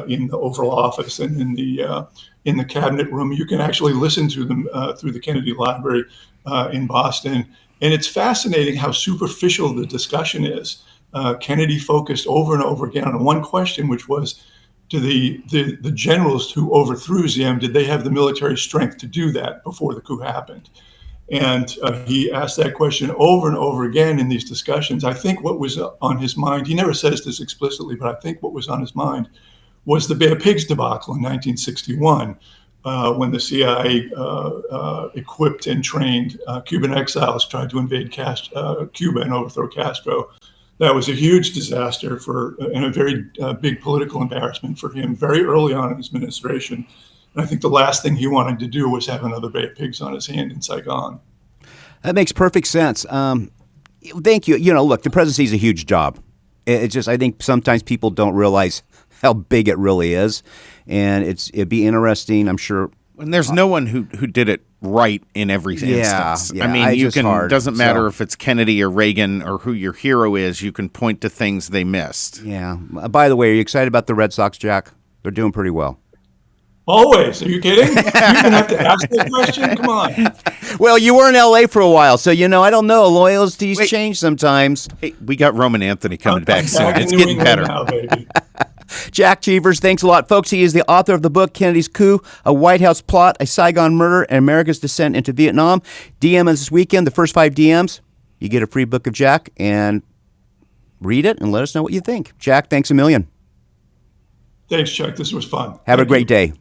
in the Oval Office and in the cabinet room. You can actually listen to them through the Kennedy Library in Boston. And it's fascinating how superficial the discussion is. Kennedy focused over and over again on one question, which was, do the generals who overthrew Ziem, did they have the military strength to do that before the coup happened? And he asked that question over and over again in these discussions. I think what was on his mind, he never says this explicitly, but I think what was on his mind was the Bay of Pigs debacle in 1961, when the CIA equipped and trained Cuban exiles tried to invade Cuba and overthrow Castro. That was a huge disaster and a very big political embarrassment for him very early on in his administration. And I think the last thing he wanted to do was have another Bay of Pigs on his hand in Saigon. That makes perfect sense. Thank you. Look, the presidency is a huge job. It's just, I think sometimes people don't realize how big it really is. And it'd be interesting, I'm sure. And there's no one who did it right in every instance. Yeah, I mean, doesn't matter So- if it's Kennedy or Reagan or who your hero is, you can point to things they missed. Yeah. By the way, are you excited about the Red Sox, Jack? They're doing pretty well. Always. Are you kidding? You're going to have to ask that question? Come on. Well, you were in L.A. for a while, so, I don't know. Loyalties change sometimes. Hey, we got Roman Anthony coming back soon. Back in It's New getting England better. now, baby. Jack Cheevers, thanks a lot. Folks, he is the author of the book, Kennedy's Coup, A White House Plot, A Saigon Murder, and America's Descent into Vietnam. DM us this weekend, the first 5 DMs. You get a free book of Jack, and read it and let us know what you think. Jack, thanks a million. Thanks, Chuck. This was fun. Have a great day.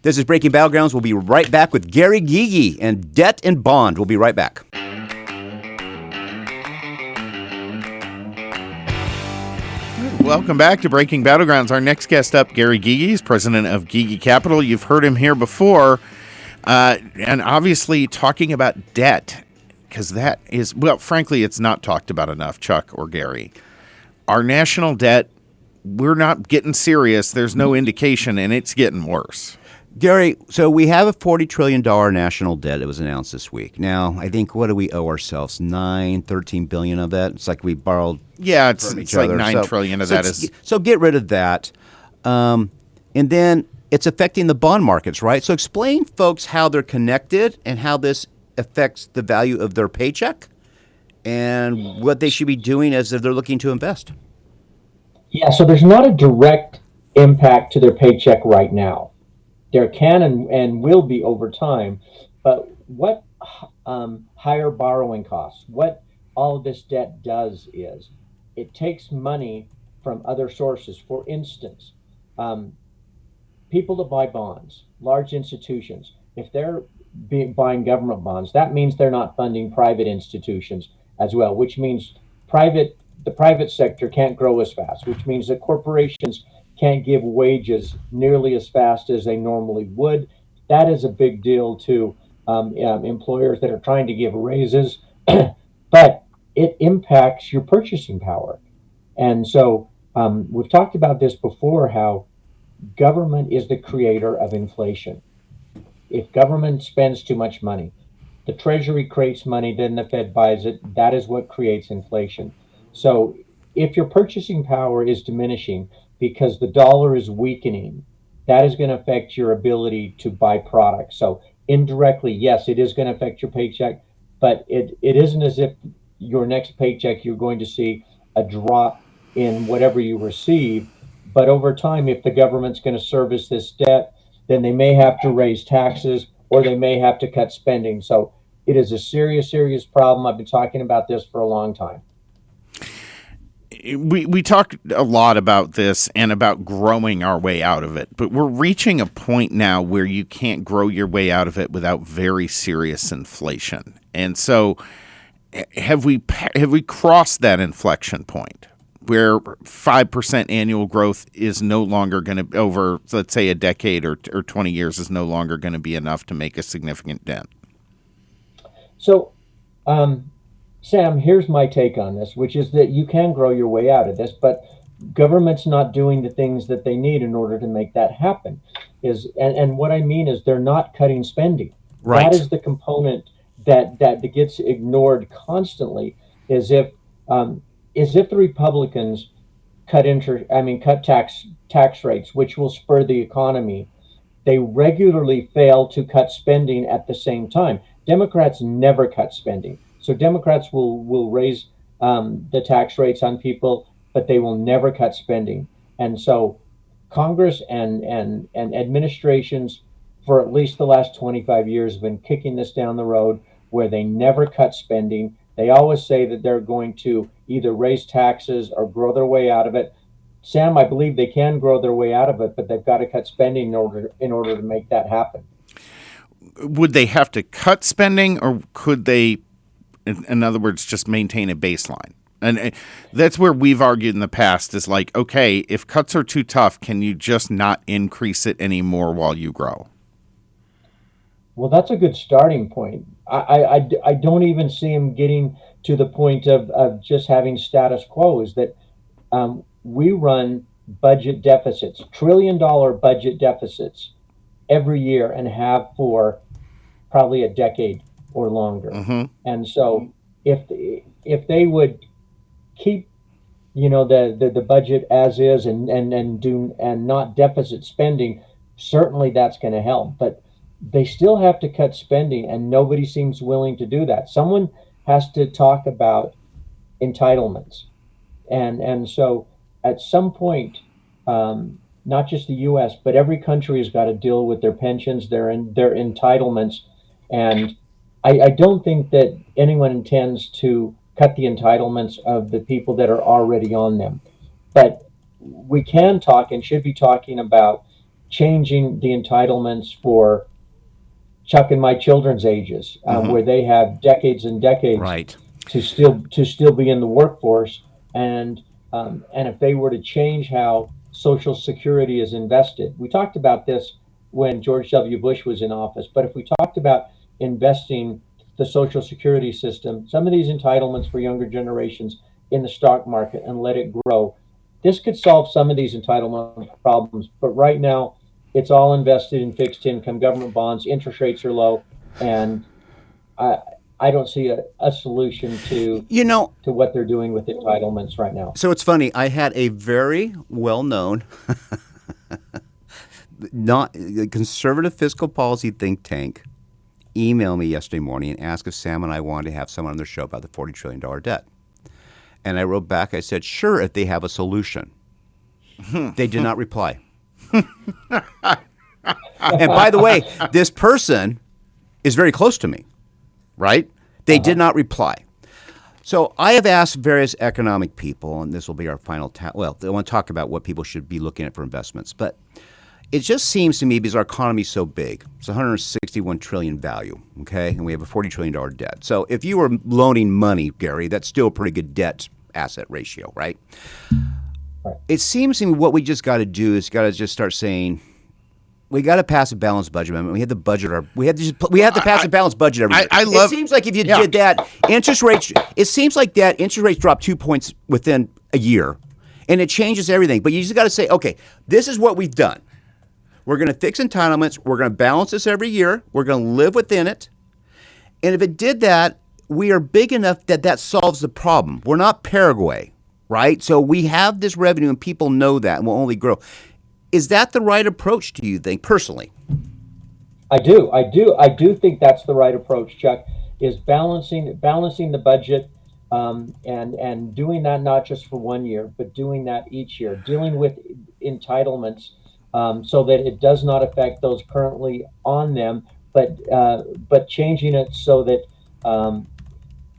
This is Breaking Battlegrounds. We'll be right back with Gary Gygi and Debt and Bond. We'll be right back. Welcome back to Breaking Battlegrounds. Our next guest up, Gary Gygi, is president of Gygi Capital. You've heard him here before, and obviously talking about debt, because that is, well, frankly, it's not talked about enough, Chuck or Gary. Our national debt, we're not getting serious. There's no indication, and it's getting worse. Gary, so we have a $40 trillion national debt that was announced this week. Now, I think, what do we owe ourselves? $13 billion of that? It's like we borrowed it's each like other. $9 trillion of that is. So get rid of that. And then it's affecting the bond markets, right? So explain, folks, how they're connected and how this affects the value of their paycheck and what they should be doing as if they're looking to invest. Yeah, so there's not a direct impact to their paycheck right now. There can and will be over time, but what higher borrowing costs, what all of this debt does is it takes money from other sources. For instance, people that buy bonds, large institutions, if they're buying government bonds, that means they're not funding private institutions as well, which means the private sector can't grow as fast, which means that corporations can't give wages nearly as fast as they normally would. That is a big deal to employers that are trying to give raises, but it impacts your purchasing power. And so we've talked about this before, how government is the creator of inflation. If government spends too much money, the Treasury creates money, then the Fed buys it. That is what creates inflation. So if your purchasing power is diminishing because the dollar is weakening, that is going to affect your ability to buy products. So indirectly, yes, it is going to affect your paycheck, but it isn't as if your next paycheck you're going to see a drop in whatever you receive. But over time, if the government's going to service this debt, then they may have to raise taxes or they may have to cut spending. So it is a serious, serious problem. I've been talking about this for a long time. We talked a lot about this and about growing our way out of it, but we're reaching a point now where you can't grow your way out of it without very serious inflation. And so have we crossed that inflection point? where 5% annual growth is no longer going to, over, let's say, a decade or 20 years, is no longer going to be enough to make a significant dent? So, Sam, here's my take on this, which is that you can grow your way out of this, but government's not doing the things that they need in order to make that happen. And what I mean is they're not cutting spending. Right. That is the component that gets ignored constantly, as if the Republicans cut tax rates, which will spur the economy. They regularly fail to cut spending at the same time. Democrats never cut spending. So Democrats will raise the tax rates on people, but they will never cut spending. And so Congress and administrations for at least the last 25 years have been kicking this down the road where they never cut spending. They always say that they're going to either raise taxes or grow their way out of it. Sam, I believe they can grow their way out of it, but they've got to cut spending in order to make that happen. Would they have to cut spending, or could they, in other words, just maintain a baseline? And that's where we've argued in the past, is like, okay, if cuts are too tough, can you just not increase it anymore while you grow? Well, that's a good starting point. I don't even see him getting to the point of just having status quo. Is that we run budget deficits, $1 trillion budget deficits every year, and have for probably a decade or longer. Mm-hmm. And so if they would keep, the budget as is and not deficit spending, certainly that's going to help. But they still have to cut spending, and nobody seems willing to do that. Someone has to talk about entitlements, and so at some point, not just the U.S., but every country has got to deal with their pensions, their entitlements, and I don't think that anyone intends to cut the entitlements of the people that are already on them. But we can talk and should be talking about changing the entitlements for Chuck and my children's ages, where they have decades and decades right. to still be in the workforce, and if they were to change how Social Security is invested. We talked about this when George W. Bush was in office, but if we talked about investing the Social Security system, some of these entitlements for younger generations in the stock market, and let it grow, this could solve some of these entitlement problems. But right now, it's all invested in fixed income, government bonds, interest rates are low, and I don't see a solution to what they're doing with entitlements right now. So it's funny. I had a very well-known, not conservative fiscal policy think tank email me yesterday morning and ask if Sam and I wanted to have someone on their show about the $40 trillion debt. And I wrote back, I said, sure, if they have a solution. They did not reply. And by the way, this person is very close to me, right? They did not reply. So I have asked various economic people, and this will be our final I want to talk about what people should be looking at for investments. But it just seems to me, because our economy is so big, it's 161 trillion value, okay? And we have a $40 trillion debt. So if you were loaning money, Gary, that's still a pretty good debt asset ratio, right? It seems to me what we just got to do is got to just start saying, we got to pass a balanced budget amendment. We have to pass a balanced budget every year. It seems like if you did that, interest rates drop 2 points within a year, and it changes everything. But you just got to say, okay, this is what we've done. We're going to fix entitlements. We're going to balance this every year. We're going to live within it. And if it did that, we are big enough that solves the problem. We're not Paraguay, right? So we have this revenue, and people know that, and will only grow. Is that the right approach, do you think, personally? I do think that's the right approach, Chuck, is balancing the budget, and doing that not just for 1 year, but doing that each year, dealing with entitlements, so that it does not affect those currently on them, but changing it so that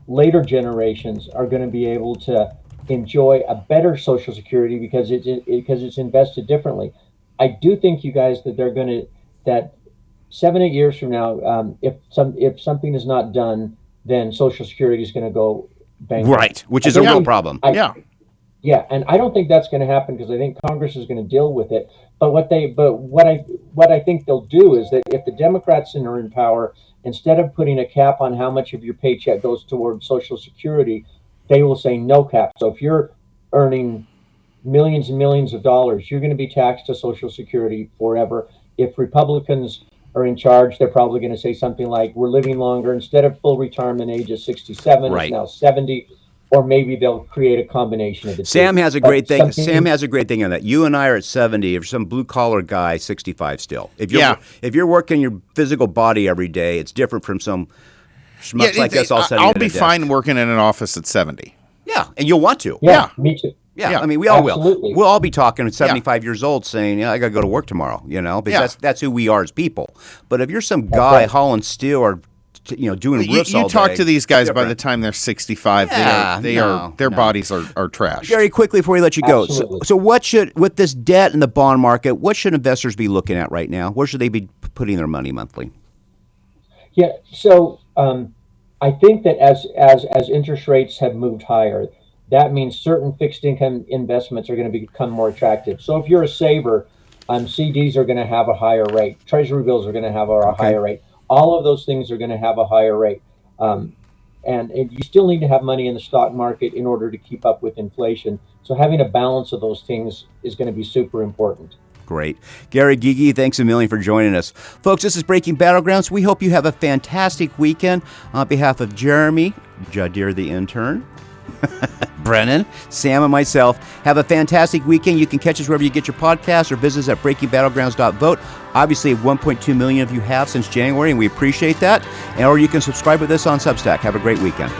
later generations are going to be able to enjoy a better Social Security because it's invested differently. I do think, you guys, that 7-8 years from now, if something is not done, then Social Security is going to go bankrupt. Right, which is a real problem. Yeah, and I don't think that's going to happen because I think Congress is going to deal with it. But what I think they'll do is that if the Democrats are in power, instead of putting a cap on how much of your paycheck goes towards Social Security, they will say no cap. So if you're earning millions and millions of dollars, you're going to be taxed to Social Security forever. If Republicans are in charge, they're probably going to say something like, we're living longer. Instead of full retirement age is 67, Right. it's now 70. Or maybe they'll create a combination of the two. Sam has a great thing. Sam has a great thing on that. You and I are at 70. If some blue collar guy, 65 still. If you're working your physical body every day, it's different from some schmucks like us all sitting I'll at a be desk. fine working in an office at 70. Yeah, and you'll want to. Yeah, me too. Yeah, I mean, we all Absolutely. will. We'll all be talking at 75 years old saying, I got to go to work tomorrow, because that's who we are as people. But if you're some guy hauling steel or doing riffs all you talk day, to these guys by different. the time they're 65, their bodies are trash. Very quickly before we let you go. Absolutely. So with this debt in the bond market, what should investors be looking at right now? Where should they be putting their money monthly? Yeah, so I think that as interest rates have moved higher, that means certain fixed income investments are going to become more attractive. So if you're a saver, CDs are going to have a higher rate. Treasury bills are going to have a higher rate. All of those things are going to have a higher rate. And you still need to have money in the stock market in order to keep up with inflation. So having a balance of those things is going to be super important. Great. Gary Gygi, thanks a million for joining us. Folks, this is Breaking Battlegrounds. We hope you have a fantastic weekend. On behalf of Jeremy, Jadir the intern, Brennan, Sam, and myself, have a fantastic weekend. You can catch us wherever you get your podcasts or visit us at breakingbattlegrounds.vote. Obviously, 1.2 million of you have since January, and we appreciate that. Or you can subscribe with us on Substack. Have a great weekend.